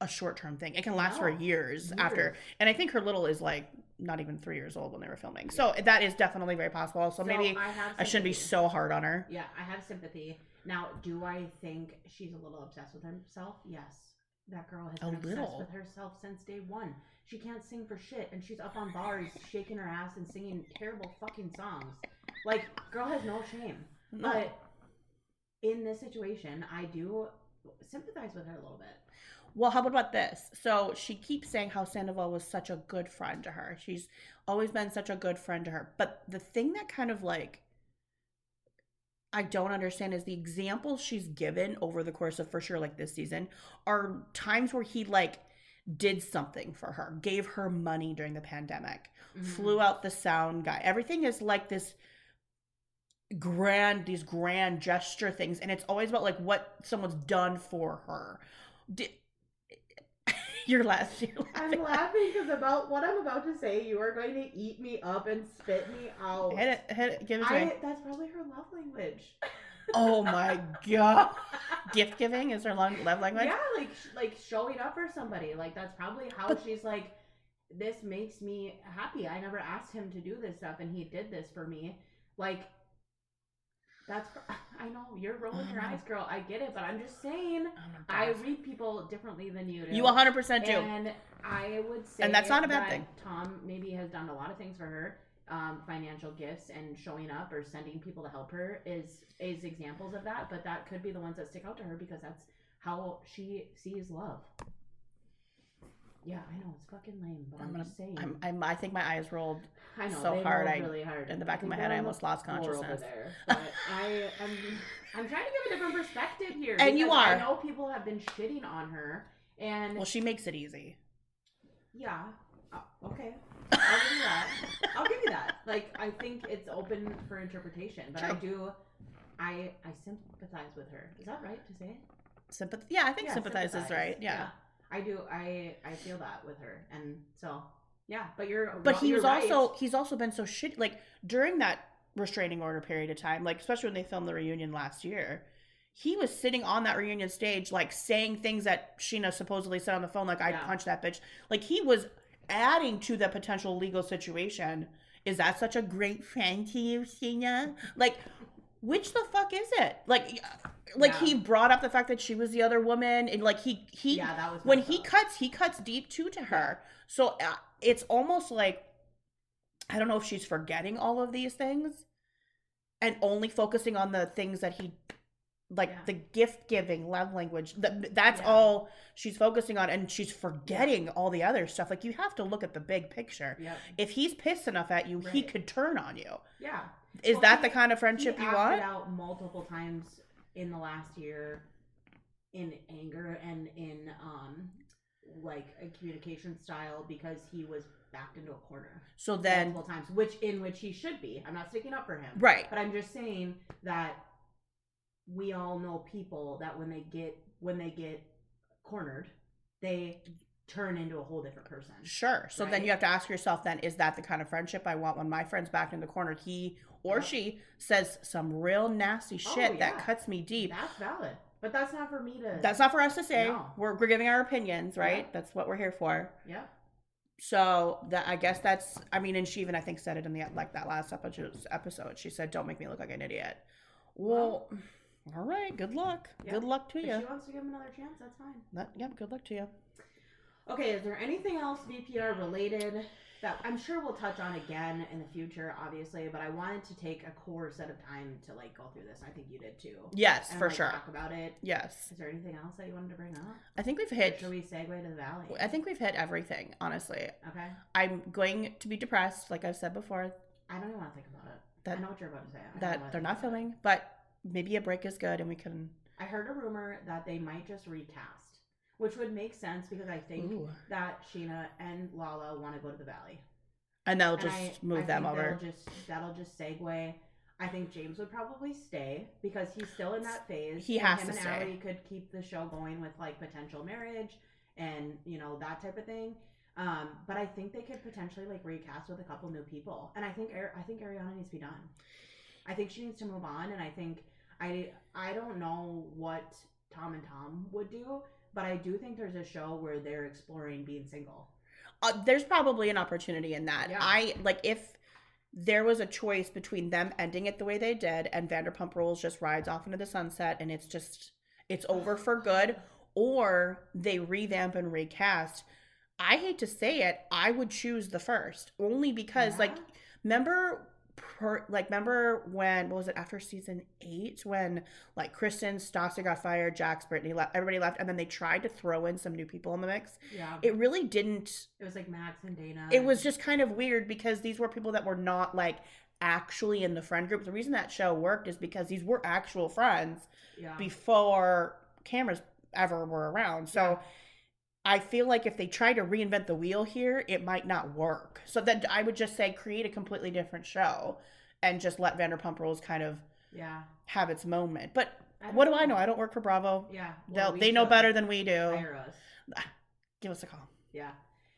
Speaker 1: a short-term thing. It can last for years after. And I think her little is like not even 3 years old when they were filming. So that is definitely very possible. So maybe I shouldn't be so hard on her.
Speaker 2: Yeah, I have sympathy. Now, do I think she's a little obsessed with herself? Yes. That girl has been obsessed with herself since day one. She can't sing for shit, and she's up on bars shaking her ass and singing terrible fucking songs. Like, girl has no shame. No. But in this situation, I do sympathize with her a little bit.
Speaker 1: Well, how about this? So she keeps saying how Sandoval was such a good friend to her. She's always been such a good friend to her. But the thing that kind of like I don't understand is the examples she's given over the course of, for sure, like this season, are times where he like did something for her, gave her money during the pandemic, flew out the sound guy. Everything is like these grand gesture things. And it's always about like what someone's done for her. You're laughing.
Speaker 2: I'm laughing because about what I'm about to say, you are going to eat me up and spit me out.
Speaker 1: Hit it, give it to me.
Speaker 2: That's probably her love language.
Speaker 1: Oh my god. Gift giving is her love language?
Speaker 2: Yeah, like showing up for somebody. Like that's probably how she's like, this makes me happy. I never asked him to do this stuff and he did this for me. Like, I know you're rolling your eyes, girl. I get it, but I'm just saying, I read people differently than you do.
Speaker 1: You 100% do.
Speaker 2: And I would say,
Speaker 1: and that's not a bad thing.
Speaker 2: Tom maybe has done a lot of things for her, financial gifts and showing up or sending people to help her is examples of that. But that could be the ones that stick out to her because that's how she sees love. Yeah, I know it's fucking lame, but I'm just saying.
Speaker 1: I think my eyes rolled.
Speaker 2: I know,
Speaker 1: so hard.
Speaker 2: Really hard.
Speaker 1: In the back of my head, I almost lost consciousness.
Speaker 2: There, but I'm trying to give a different perspective here.
Speaker 1: And you are.
Speaker 2: I know people have been shitting on her, and
Speaker 1: well, she makes it easy.
Speaker 2: Yeah. Okay. I'll give you that. I'll give you that. Like, I think it's open for interpretation, but
Speaker 1: True.
Speaker 2: I sympathize with her. Is that right to say?
Speaker 1: Yeah, I think sympathize is right. Yeah.
Speaker 2: I do. I feel that with her, and so yeah. But
Speaker 1: he's also been so shitty. Like during that restraining order period of time, like especially when they filmed the reunion last year, he was sitting on that reunion stage, like saying things that Sheena supposedly said on the phone, like I punched that bitch. Like he was adding to the potential legal situation is that such a great friend to you, Sheena? Like, which the fuck is it? Like he brought up the fact that she was the other woman, and like he
Speaker 2: that was
Speaker 1: when he cuts deep too to her. Yeah. So it's almost like, I don't know if she's forgetting all of these things and only focusing on the things that he, like the gift giving, love language. That's all she's focusing on, and she's forgetting all the other stuff. Like, you have to look at the big picture. Yep. If he's pissed enough at you, he could turn on you. Yeah. Is that the kind of friendship you want?
Speaker 2: He acted out multiple times in the last year in anger and in like a communication style because he was backed into a corner.
Speaker 1: So then
Speaker 2: multiple times, which he should be. I'm not sticking up for him.
Speaker 1: Right.
Speaker 2: But I'm just saying that we all know people that when they get cornered, they turn into a whole different person.
Speaker 1: Sure. So then you have to ask yourself then, is that the kind of friendship I want? When my friend's backed in the corner, he or she says some real nasty shit that cuts me deep.
Speaker 2: That's valid. But that's not for me to...
Speaker 1: That's not for us to say. No. We're giving our opinions, right? Yeah. That's what we're here for.
Speaker 2: Yeah.
Speaker 1: So I guess that's... I mean, and she even, I think, said it in the that last episode. She said, don't make me look like an idiot. Well, all right. Good luck. Yeah. Good luck to you.
Speaker 2: If she wants to give him another chance, that's fine.
Speaker 1: Good luck to you.
Speaker 2: Okay, is there anything else VPR related that I'm sure we'll touch on again in the future, obviously, but I wanted to take a core set of time to like go through this. I think you did too.
Speaker 1: Yes,
Speaker 2: and,
Speaker 1: for sure.
Speaker 2: Talk about it.
Speaker 1: Yes.
Speaker 2: Is there anything else that you wanted to bring up?
Speaker 1: I think we've hit...
Speaker 2: Or should we segue to the Valley?
Speaker 1: I think we've hit everything, honestly.
Speaker 2: Okay.
Speaker 1: I'm going to be depressed, like I've said before.
Speaker 2: I don't even want to think about it. I know what you're about to say.
Speaker 1: That they're not filming, but maybe a break is good and we can...
Speaker 2: I heard a rumor that they might just recast, which would make sense because I think that Sheena and Lala want to go to the Valley.
Speaker 1: And they'll just move them over.
Speaker 2: That'll just segue. I think James would probably stay because he's still in that phase.
Speaker 1: He has to stay.
Speaker 2: Him and Allie could keep the show going with like potential marriage and that type of thing. But I think they could potentially like recast with a couple new people. And I think Ariana needs to be done. I think she needs to move on. And I think I don't know what Tom and Tom would do, but I do think there's a show where they're exploring being single.
Speaker 1: There's probably an opportunity in that. Yeah. If there was a choice between them ending it the way they did and Vanderpump Rules just rides off into the sunset and it's over for good, or they revamp and recast, I hate to say it, I would choose the first. Only because, remember when, what was it, after season 8, when Kristen, Stassi got fired, Jax, Brittany left, everybody left, and then they tried to throw in some new people in the mix.
Speaker 2: Yeah.
Speaker 1: It really didn't.
Speaker 2: It was like Max and Dana.
Speaker 1: It was just kind of weird because these were people that were not actually in the friend group. The reason that show worked is because these were actual friends before cameras ever were around. So I feel like if they try to reinvent the wheel here, it might not work. So then I would just say create a completely different show and just let Vanderpump Rules kind of have its moment. But what do I know? I don't work for Bravo.
Speaker 2: Yeah.
Speaker 1: Well, they know better than we do.
Speaker 2: Hire us.
Speaker 1: Give us a call.
Speaker 2: Yeah.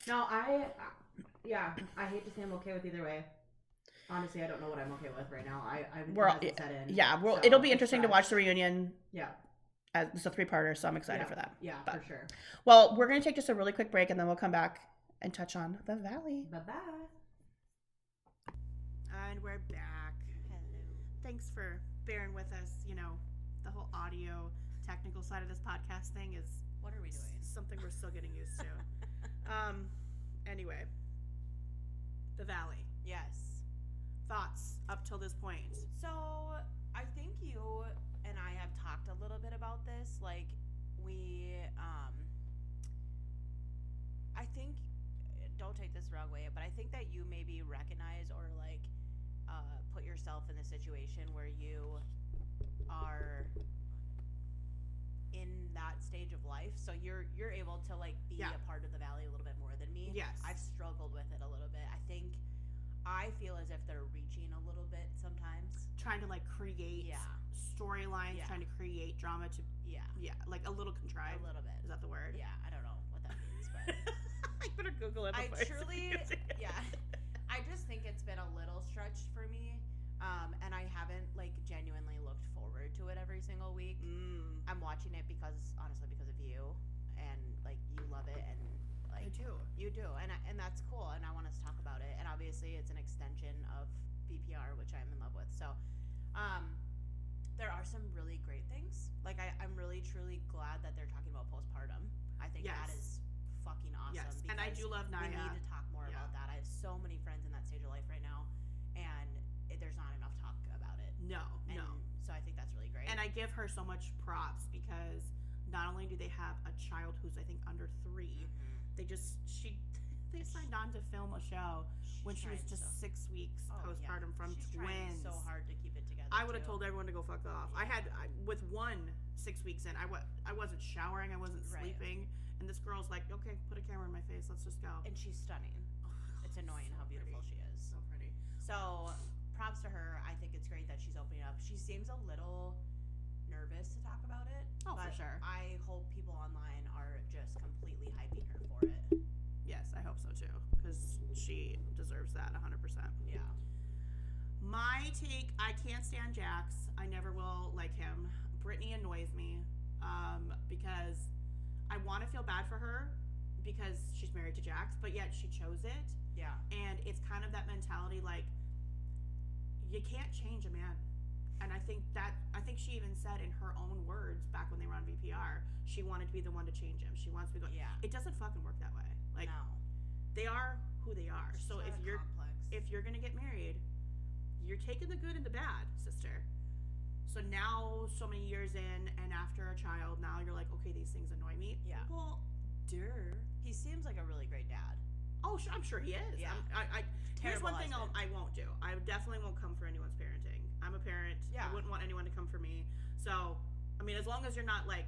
Speaker 2: No, I hate to say I'm okay with either way. Honestly, I don't know what I'm okay with right now. Set in.
Speaker 1: Yeah, well, it'll be interesting to watch the reunion.
Speaker 2: Yeah.
Speaker 1: It's a 3-parter, so I'm excited for that.
Speaker 2: Yeah, for sure.
Speaker 1: Well, we're going to take just a really quick break, and then we'll come back and touch on the Valley.
Speaker 2: Bye-bye.
Speaker 1: And we're back.
Speaker 3: Hello.
Speaker 1: Thanks for bearing with us. The whole audio technical side of this podcast thing is...
Speaker 3: What are we doing?
Speaker 1: Something we're still getting used to. Anyway. The Valley.
Speaker 3: Yes.
Speaker 1: Thoughts up till this point?
Speaker 3: So, I think you and I have talked a little bit about this. I think, don't take this the wrong way, but I think that you maybe recognize or put yourself in the situation where you are in that stage of life. So you're able to be a part of the Valley a little bit more than me.
Speaker 1: Yes.
Speaker 3: I've struggled with it a little bit. I feel as if they're reaching a little bit sometimes.
Speaker 1: Trying to create storylines, trying to create drama to a little contrived.
Speaker 3: A little bit.
Speaker 1: Is that the word?
Speaker 3: Yeah, I don't know what that means, but
Speaker 1: I better Google it.
Speaker 3: I just think it's been a little stretched for me, and I haven't genuinely looked forward to it every single week. I'm watching it honestly because of you, and you love it, and
Speaker 1: I do.
Speaker 3: You do, and that's cool, and I want us to talk about it. And obviously, it's an extension truly glad that they're talking about postpartum. I think that is fucking awesome.
Speaker 4: Yes, and I do love Naya.
Speaker 3: We need to talk more about that. I have so many friends in that stage of life right now, and there's not enough talk about it.
Speaker 4: No.
Speaker 3: So I think that's really great.
Speaker 4: And I give her so much props because not only do they have a child who's I think under 3, they signed on to film a show when she was just 6 weeks postpartum from
Speaker 3: She's
Speaker 4: twins.
Speaker 3: Trying so hard to keep it together.
Speaker 4: I would have told everyone to go fuck off.
Speaker 3: Yeah.
Speaker 4: With 6 weeks in, I wasn't showering, I wasn't sleeping, and this girl's like, okay, put a camera in my face, let's just go.
Speaker 3: And she's stunning. It's annoying how beautiful she is.
Speaker 4: So pretty.
Speaker 3: So props to her. I think it's great that she's opening up. She seems a little nervous to talk about it.
Speaker 4: Oh, for sure.
Speaker 3: I hope people online are just completely hyping her for it.
Speaker 4: Yes, I hope so too, because she deserves that 100%.
Speaker 3: Yeah.
Speaker 4: My take, I can't stand Jax. I never will like him. Brittany annoys me because I want to feel bad for her because she's married to Jax, but yet she chose it.
Speaker 3: Yeah.
Speaker 4: And it's kind of that mentality like, you can't change a man. And I think she even said in her own words back when they were on VPR, she wanted to be the one to change him. She wants to be going.
Speaker 3: Yeah.
Speaker 4: It doesn't fucking work that way. Like,
Speaker 3: no.
Speaker 4: They are who they are.
Speaker 3: She's
Speaker 4: so if you're gonna get married, you're taking the good and the bad, sister. So now, so many years in, and after a child, now you're like, okay, these things annoy me.
Speaker 3: Yeah.
Speaker 4: Well,
Speaker 3: he seems like a really great dad.
Speaker 4: Oh, I'm sure he is.
Speaker 3: Yeah.
Speaker 4: Here's one thing
Speaker 3: husband.
Speaker 4: I won't do. I definitely won't come for anyone's parenting. I'm a parent.
Speaker 3: Yeah.
Speaker 4: I wouldn't want anyone to come for me. So, I mean, as long as you're not like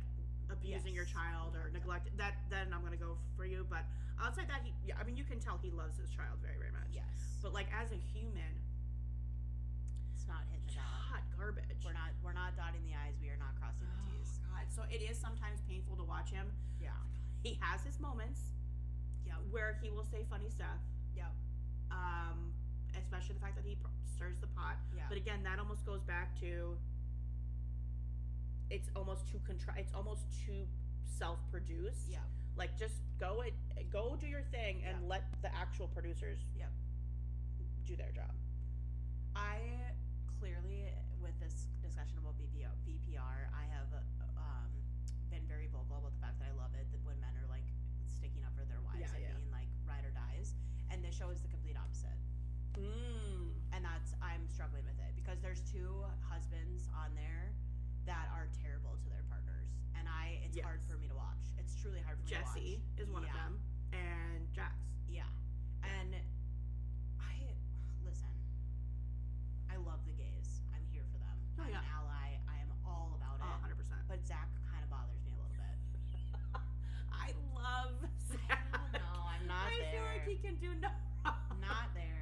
Speaker 4: abusing your child or neglecting then I'm gonna go for you. But outside that, you can tell he loves his child very, very much.
Speaker 3: Yes.
Speaker 4: But like as a human,
Speaker 3: it's not hitting the dot.
Speaker 4: hot garbage.
Speaker 3: We're not dotting the I's. We are not crossing the T's.
Speaker 4: God. So it is sometimes painful to watch him.
Speaker 3: Yeah.
Speaker 4: He has his moments.
Speaker 3: Yeah.
Speaker 4: Where he will say funny stuff.
Speaker 3: Yeah.
Speaker 4: Especially the fact that he stirs the pot.
Speaker 3: Yeah.
Speaker 4: But again, that almost goes back to it's almost too self-produced.
Speaker 3: Yeah.
Speaker 4: Like just go do your thing and let the actual producers do their job.
Speaker 3: I clearly, with this discussion about VPR, I have been very vocal about the fact that I love it that when men are like sticking up for their wives and being like ride or dies, and this show is the complete opposite. And I'm struggling with it because there's 2 husbands on there that are terrible to their partners, and it's hard for me to watch. It's truly hard for me to watch.
Speaker 4: Jesse is one of them, and Jax.
Speaker 3: Yeah. And listen, I love the gays. I'm here for them. I'm an ally. I am all about it.
Speaker 4: 100%.
Speaker 3: But Zach kind of bothers me a little bit.
Speaker 4: I love Zach.
Speaker 3: I don't know. I'm not there.
Speaker 4: I feel like he can do no wrong.
Speaker 3: I'm not there.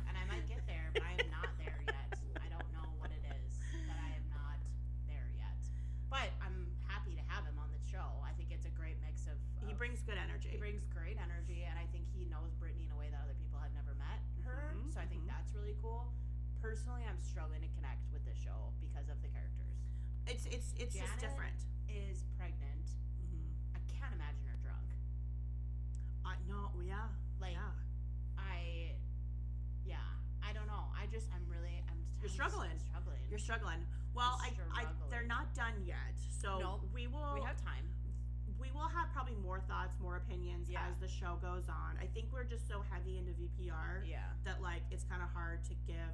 Speaker 3: And I might get there, but I am not there yet. I don't know what it is, but I am not there yet. But I'm happy to have him on the show. I think it's a great mix of
Speaker 4: he brings good energy.
Speaker 3: He brings great energy, and I think he knows Brittany in a way that other people have never met her. So I think that's really cool. Personally, I'm struggling to connect with this show because of the characters.
Speaker 4: It's just different.
Speaker 3: Is pregnant. I can't imagine her drunk.
Speaker 4: No, yeah.
Speaker 3: Like, I don't know. You're
Speaker 4: struggling. You're struggling. Well, they're not done yet. So we have
Speaker 3: time.
Speaker 4: We will have probably more thoughts, more opinions as the show goes on. I think we're just so heavy into VPR that like it's kind of hard to give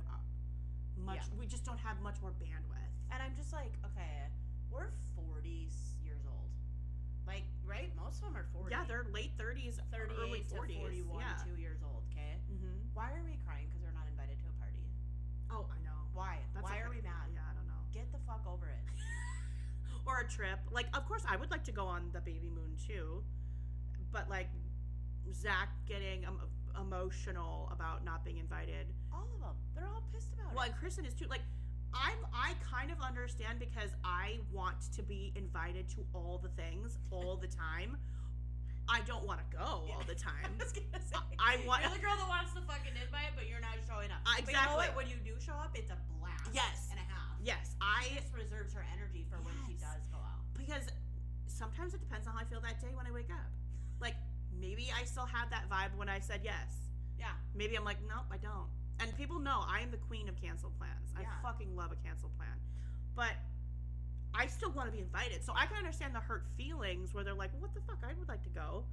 Speaker 4: much. We just don't have much more bandwidth.
Speaker 3: And I'm just like, okay, we're 40 years old. Like, right? Most of them are 40.
Speaker 4: Yeah, they're late 30s,
Speaker 3: 38
Speaker 4: early 40s.
Speaker 3: to 41, 2 years old, okay? Why are we crying because we're not invited to a party?
Speaker 4: Oh, I know.
Speaker 3: Why? Why are we mad?
Speaker 4: Yeah, I don't know.
Speaker 3: Get the fuck over it.
Speaker 4: Or a trip. Like, of course, I would like to go on the baby moon, too. But, like, Zach getting emotional about not being invited.
Speaker 3: All of them. They're all pissed about it.
Speaker 4: Well, and Kristen is, too. Like, I kind of understand because I want to be invited to all the things all the time. I don't want to go all the time.
Speaker 3: I was gonna say,
Speaker 4: you're
Speaker 3: the girl that wants the fucking invite, but you're not showing up.
Speaker 4: Exactly.
Speaker 3: But you know what? When you do show up, it's a blast.
Speaker 4: Yes.
Speaker 3: And a half.
Speaker 4: Yes.
Speaker 3: She just reserves her energy for when she does go out.
Speaker 4: Because sometimes it depends on how I feel that day when I wake up. Like, maybe I still have that vibe when I said yes.
Speaker 3: Yeah.
Speaker 4: Maybe I'm like, nope, I don't. And people know I am the queen of canceled plans. I fucking love a canceled plan. But I still want to be invited. So I can understand the hurt feelings where they're like, well, what the fuck? I would like to go.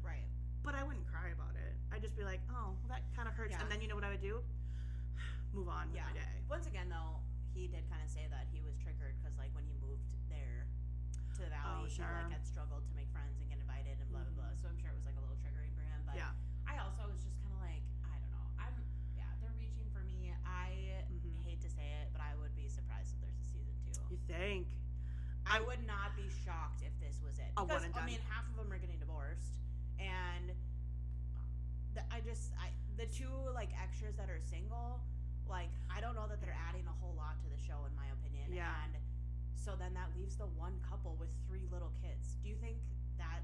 Speaker 3: Right.
Speaker 4: But I wouldn't cry about it. I'd just be like, oh, well, that kind of hurts.
Speaker 3: Yeah.
Speaker 4: And then you know what I would do? Move on with my day.
Speaker 3: Once again, though, he did kind of say that he was triggered because, like, when he moved there to the valley, he, like, had struggled to make friends and get invited and blah, blah, blah. So I'm sure it was, like, a little triggering for him. But I also was just kind of like, I don't know. They're reaching for me. I hate to say it, but I would be surprised if there's a season 2.
Speaker 4: You think?
Speaker 3: I would not be shocked if this was it. Because, I mean, half of them are getting divorced. And the 2, like, extras that are single, like, I don't know that they're adding a whole lot to the show, in my opinion.
Speaker 4: Yeah.
Speaker 3: And so then that leaves the one couple with 3 little kids. Do you think that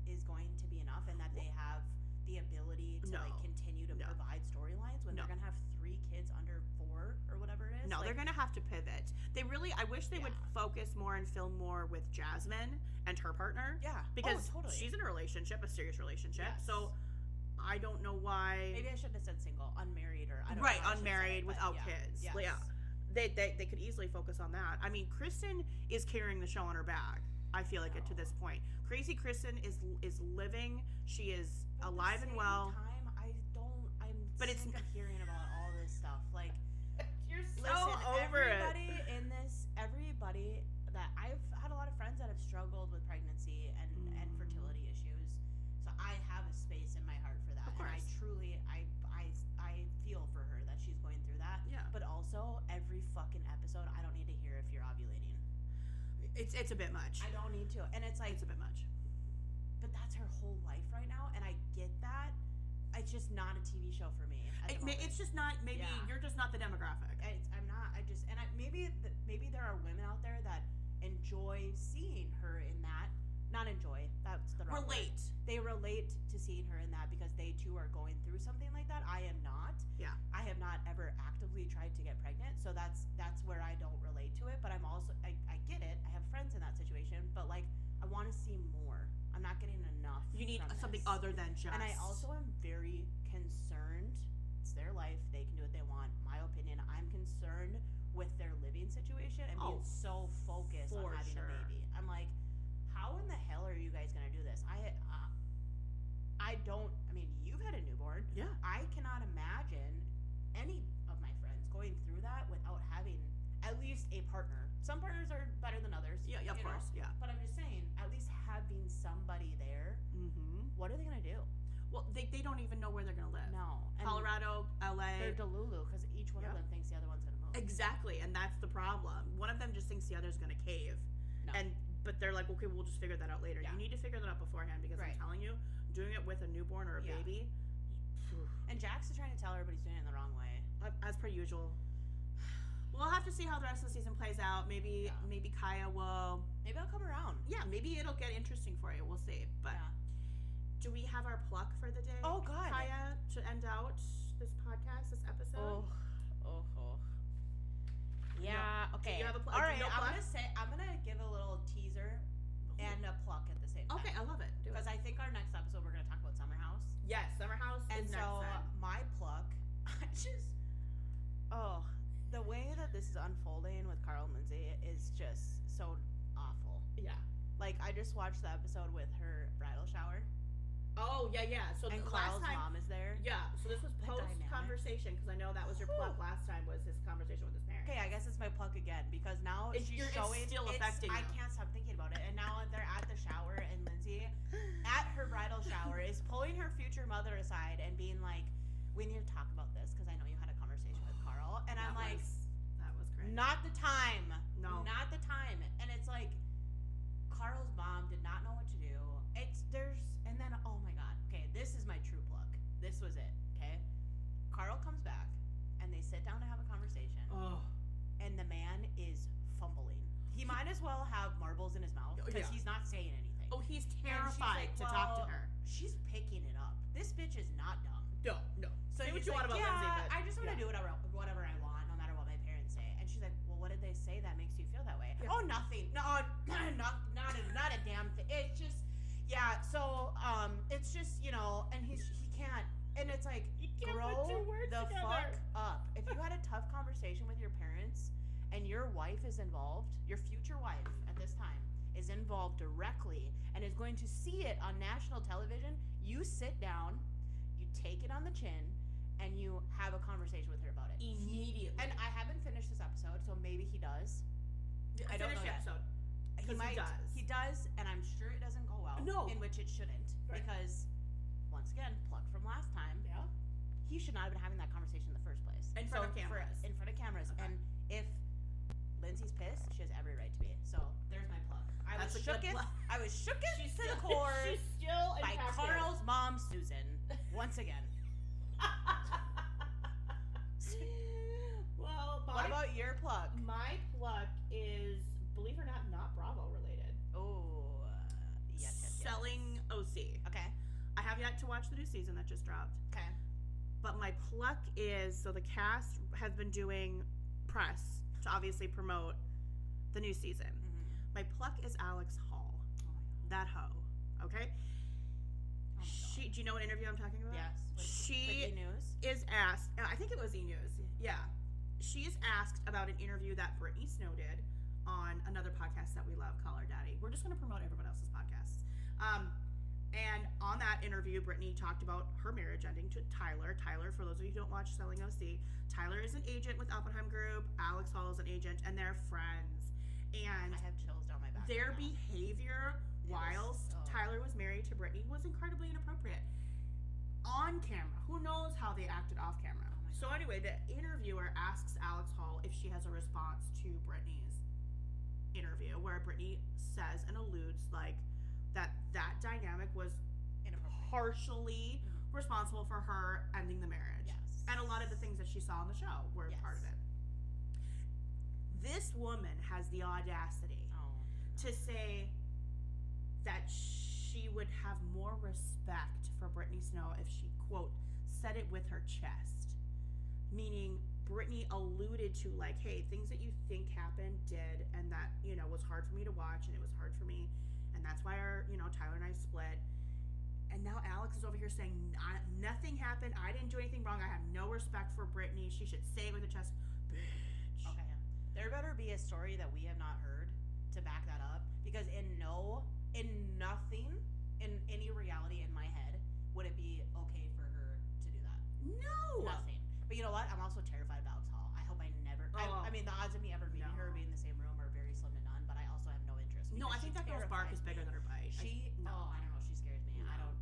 Speaker 3: is going to be enough and that they have the ability to, like, continue to provide storylines when they're going to have 3 kids under 4 or whatever it is?
Speaker 4: No,
Speaker 3: like,
Speaker 4: they're going to have to pivot. I wish they would focus more and film more with Jasmine and her partner.
Speaker 3: Yeah.
Speaker 4: Because
Speaker 3: totally.
Speaker 4: she's in a relationship, a serious relationship.
Speaker 3: Yes.
Speaker 4: So I don't know why.
Speaker 3: Maybe I shouldn't have said single, unmarried, or I don't know.
Speaker 4: Right,
Speaker 3: how I should
Speaker 4: unmarried
Speaker 3: say it,
Speaker 4: without
Speaker 3: but
Speaker 4: kids.
Speaker 3: Yes.
Speaker 4: Yeah. They could easily focus on that. I mean, Kristen is carrying the show on her back. I feel like it to this point. Crazy Kristen is living. She is alive and well.
Speaker 3: I'm sick of hearing about all this stuff. Like,
Speaker 4: you're so
Speaker 3: listen,
Speaker 4: over
Speaker 3: everybody that I've had a lot of friends that have struggled with pregnancy and fertility issues. So I have a space in my heart for that.
Speaker 4: Of course.
Speaker 3: And I truly I feel for her that she's going through that.
Speaker 4: Yeah.
Speaker 3: But also every fucking episode I don't need to hear if you're ovulating.
Speaker 4: It's a bit much.
Speaker 3: I don't need to. And it's like,
Speaker 4: it's a bit much.
Speaker 3: but that's her whole life right now, and I get that. It's just not a TV show for me.
Speaker 4: It's just not. Maybe you're just not the demographic.
Speaker 3: I'm not. Maybe there are women out there that enjoy seeing her in that. Not enjoy. That's the wrong
Speaker 4: Relate.
Speaker 3: word. They relate to seeing her in that because they too are going through something like that. I am not.
Speaker 4: Yeah.
Speaker 3: I have not ever actively tried to get pregnant, so that's where I don't relate to it. But I'm also I get it. I have friends in that situation, but like I want to see more. I'm not getting enough.
Speaker 4: You need
Speaker 3: from
Speaker 4: something
Speaker 3: this.
Speaker 4: other than just.
Speaker 3: And I also am very concerned. It's their life. They can do what they want. My opinion, I'm concerned with their living situation and being so focused on having a baby. I'm like, how in the hell are you guys going to do this? I mean, you've had a newborn.
Speaker 4: Yeah.
Speaker 3: I cannot imagine any of my friends going through that without having at least a partner. Some partners are better than others.
Speaker 4: Yeah, of course. Yeah.
Speaker 3: But I'm just saying, at least having somebody there, what are they going to do?
Speaker 4: Well, they don't even know where they're going to live.
Speaker 3: No. And
Speaker 4: Colorado, LA.
Speaker 3: they're Delulu because each one of them thinks the other one's going to move.
Speaker 4: Exactly, and that's the problem. One of them just thinks the other's going to cave.
Speaker 3: No.
Speaker 4: But they're like, okay, we'll just figure that out later.
Speaker 3: Yeah.
Speaker 4: You need to figure that out beforehand because I'm telling you, doing it with a newborn or a baby.
Speaker 3: And Jax is trying to tell everybody he's doing it the wrong way.
Speaker 4: As per usual. We'll have to see how the rest of the season plays out. Maybe Kiah will.
Speaker 3: Maybe I'll come around.
Speaker 4: Yeah, maybe it'll get interesting for you. We'll see. But do we have our pluck for the day?
Speaker 3: Oh, God.
Speaker 4: Kiah, to end out this podcast, this episode?
Speaker 3: Oh. Yeah.
Speaker 4: No.
Speaker 3: Okay.
Speaker 4: Do you have a pluck?
Speaker 3: All right.
Speaker 4: No
Speaker 3: I'm gonna give a little teaser and a pluck at the same time.
Speaker 4: Okay, I love it.
Speaker 3: Because I think our next episode we're gonna talk about Summer House.
Speaker 4: Yes, Summer House
Speaker 3: And
Speaker 4: is
Speaker 3: so
Speaker 4: next then.
Speaker 3: my pluck, the way that this is unfolding with Carl and Lindsay is just so awful.
Speaker 4: Yeah.
Speaker 3: Like I just watched the episode with her bridal shower.
Speaker 4: Oh, yeah. So
Speaker 3: And
Speaker 4: the
Speaker 3: Carl's
Speaker 4: last time,
Speaker 3: mom is there.
Speaker 4: yeah, so this was
Speaker 3: The dynamic.
Speaker 4: post-conversation, because I know that was your pluck last time, was his conversation with his parents.
Speaker 3: Okay, I guess it's my pluck again because now
Speaker 4: It's
Speaker 3: she's showing.
Speaker 4: still affecting
Speaker 3: I
Speaker 4: you.
Speaker 3: can't stop thinking about it. And now they're at the shower, and Lindsay, at her bridal shower, is pulling her future mother aside and being like, "We need to talk about this because I know you had a conversation with Carl." And I'm like,
Speaker 4: that was great.
Speaker 3: "Not the time.
Speaker 4: No.
Speaker 3: Not the time." And it's like, Carl's mom did not know what to do. And then oh my god. Okay, this is my true pluck. This was it. Okay, Carl comes back, and they sit down to have a conversation.
Speaker 4: Oh.
Speaker 3: And the man is fumbling. He might as well have marbles in his mouth because he's not saying anything.
Speaker 4: Oh, he's
Speaker 3: And she's
Speaker 4: terrified
Speaker 3: like,
Speaker 4: to talk to her.
Speaker 3: She's picking it up. This bitch is not dumb.
Speaker 4: No.
Speaker 3: So
Speaker 4: Say what
Speaker 3: he's
Speaker 4: you
Speaker 3: like,
Speaker 4: want about Lindsay, but
Speaker 3: I just want to do whatever I want, no matter what my parents say. And she's like, well, what did they say that makes you feel that way?
Speaker 4: Yeah.
Speaker 3: Oh, nothing. No, not a damn thing. It's just, so, it's just, and he can't, and it's like,
Speaker 4: can't
Speaker 3: grow
Speaker 4: put two words
Speaker 3: the
Speaker 4: together.
Speaker 3: fuck up. If you had a tough conversation with your parents, and your wife is involved, your future wife at this time is involved directly and is going to see it on national television, you sit down, you take it on the chin, and you have a conversation with her about it.
Speaker 4: Immediately.
Speaker 3: And I haven't finished this episode, so maybe he does. I don't know
Speaker 4: the
Speaker 3: yet.
Speaker 4: episode.
Speaker 3: He might. He does, and I'm sure it doesn't go well.
Speaker 4: No.
Speaker 3: In which it shouldn't.
Speaker 4: Right.
Speaker 3: Because, once again, pluck from last time.
Speaker 4: Yeah.
Speaker 3: He should not have been having that conversation in the first place.
Speaker 4: In front of cameras.
Speaker 3: In front of cameras.
Speaker 4: Okay.
Speaker 3: And if Lindsay's pissed, she has every right to be. So, there's my plug. I was shooketh to the core
Speaker 4: She's still
Speaker 3: by
Speaker 4: impacted.
Speaker 3: Carl's mom, Susan. Once again.
Speaker 4: Well,
Speaker 3: What about your plug?
Speaker 4: my plug is, believe it or not Bravo related.
Speaker 3: Oh, yes.
Speaker 4: Selling OC.
Speaker 3: Okay.
Speaker 4: I have yet to watch the new season that just dropped.
Speaker 3: Okay.
Speaker 4: But my pluck is, so the cast has been doing press to obviously promote the new season.
Speaker 3: Mm-hmm.
Speaker 4: My pluck is Alex Hall.
Speaker 3: Oh my god.
Speaker 4: That hoe. Okay?
Speaker 3: Oh my
Speaker 4: She, do you know what interview I'm talking about?
Speaker 3: Yes. With E! News.
Speaker 4: Is asked, I think it was E! News. Yeah. She is asked about an interview that Brittany Snow did on another podcast that we love, Call Her Daddy. We're just going to promote everyone else's podcasts. And on that interview, Brittany talked about her marriage ending to Tyler. Tyler, for those of you who don't watch Selling OC, Tyler is an agent with Oppenheim Group. Alex Hall is an agent, and they're friends. And
Speaker 3: I have chills down my back.
Speaker 4: their
Speaker 3: right now.
Speaker 4: behavior whilst Tyler was married to Brittany was incredibly inappropriate. On camera. Who knows how they acted off camera.
Speaker 3: Oh my
Speaker 4: So
Speaker 3: God.
Speaker 4: anyway, the interviewer asks Alex Hall if she has a response to Brittany's interview, where Brittany says and alludes like that dynamic was
Speaker 3: Inappropriate.
Speaker 4: partially responsible for her ending the marriage.
Speaker 3: Yes.
Speaker 4: And a lot of the things that she saw on the show were part of
Speaker 3: Yes.
Speaker 4: it. This woman has the audacity
Speaker 3: Oh.
Speaker 4: to say that she would have more respect for Brittany Snow if she, quote, said it with her chest. Meaning, Brittany alluded to, like, hey, things that you think happened did, and that, you know, was hard for me to watch, and it was hard for me, and that's why Tyler and I split. And now Alex is over here saying, nothing happened, I didn't do anything wrong, I have no respect for Brittany, she should say it with her chest. Bitch.
Speaker 3: Okay. There better be a story that we have not heard to back that up, because in nothing, in any reality in my head, would it be okay for her to do that.
Speaker 4: No!
Speaker 3: Nothing. But you know what? I'm also terrified of Alex Hall. I hope I never. I mean, the odds of me ever meeting her or being in the same room are very slim to none. But I also have no interest.
Speaker 4: No, I think that girl's bark is bigger than her bite.
Speaker 3: I don't know. She scares me.
Speaker 4: No.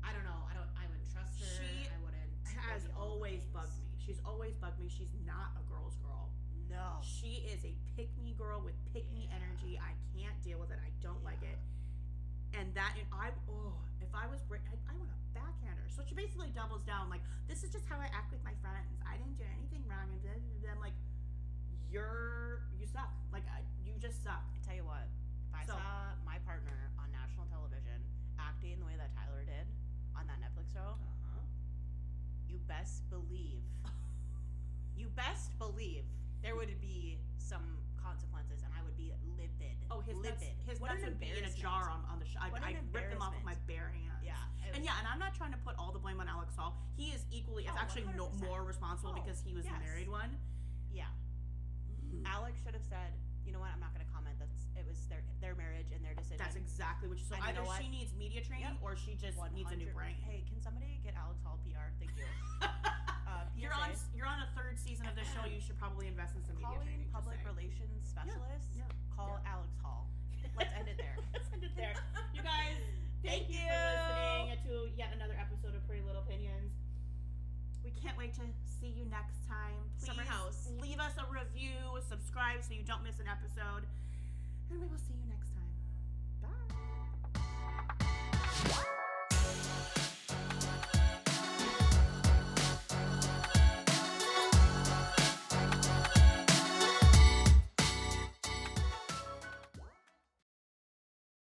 Speaker 3: I don't know. I wouldn't trust her.
Speaker 4: She
Speaker 3: I wouldn't.
Speaker 4: has always bugged me. She's always bugged me. She's not a girl's girl.
Speaker 3: No.
Speaker 4: She is a pick-me girl with pick-me energy. I can't deal with it. I don't like it. And if I was Brittany, I want to backhand her. So she basically doubles down, like, this is just how I act with my friends. I didn't do anything wrong. And then I'm like, you suck. Like, you just suck.
Speaker 3: I tell you what. If I saw my partner on national television acting the way that Tyler did on that Netflix show, you best believe there would be some consequences, and I would be livid.
Speaker 4: Oh, his nuts would be in a jar on the show. I'd rip them off with my bare hands.
Speaker 3: Yeah.
Speaker 4: And I'm not trying to put all the blame on Alex Hall. He is equally, it's actually
Speaker 3: 100%.
Speaker 4: more responsible because he was the married one.
Speaker 3: Yeah. Alex should have said, you know what, I'm not going to comment. It was their marriage and their decision.
Speaker 4: That's exactly what she said.
Speaker 3: And
Speaker 4: Either she needs media training or she just needs a new brain.
Speaker 3: Hey, can somebody get Alex Hall PR? Thank you.
Speaker 4: You're on a third season of this show. You should probably invest in some media training.
Speaker 3: Public relations specialist.
Speaker 4: Yeah.
Speaker 3: Call Alex Hall. Let's end it there.
Speaker 4: Let's end it there. You guys, thank you for listening to yet another episode of Pretty Little Opinions. We can't wait to see you next time. Please
Speaker 3: Summer House.
Speaker 4: Leave us a review, subscribe so you don't miss an episode, and we will see you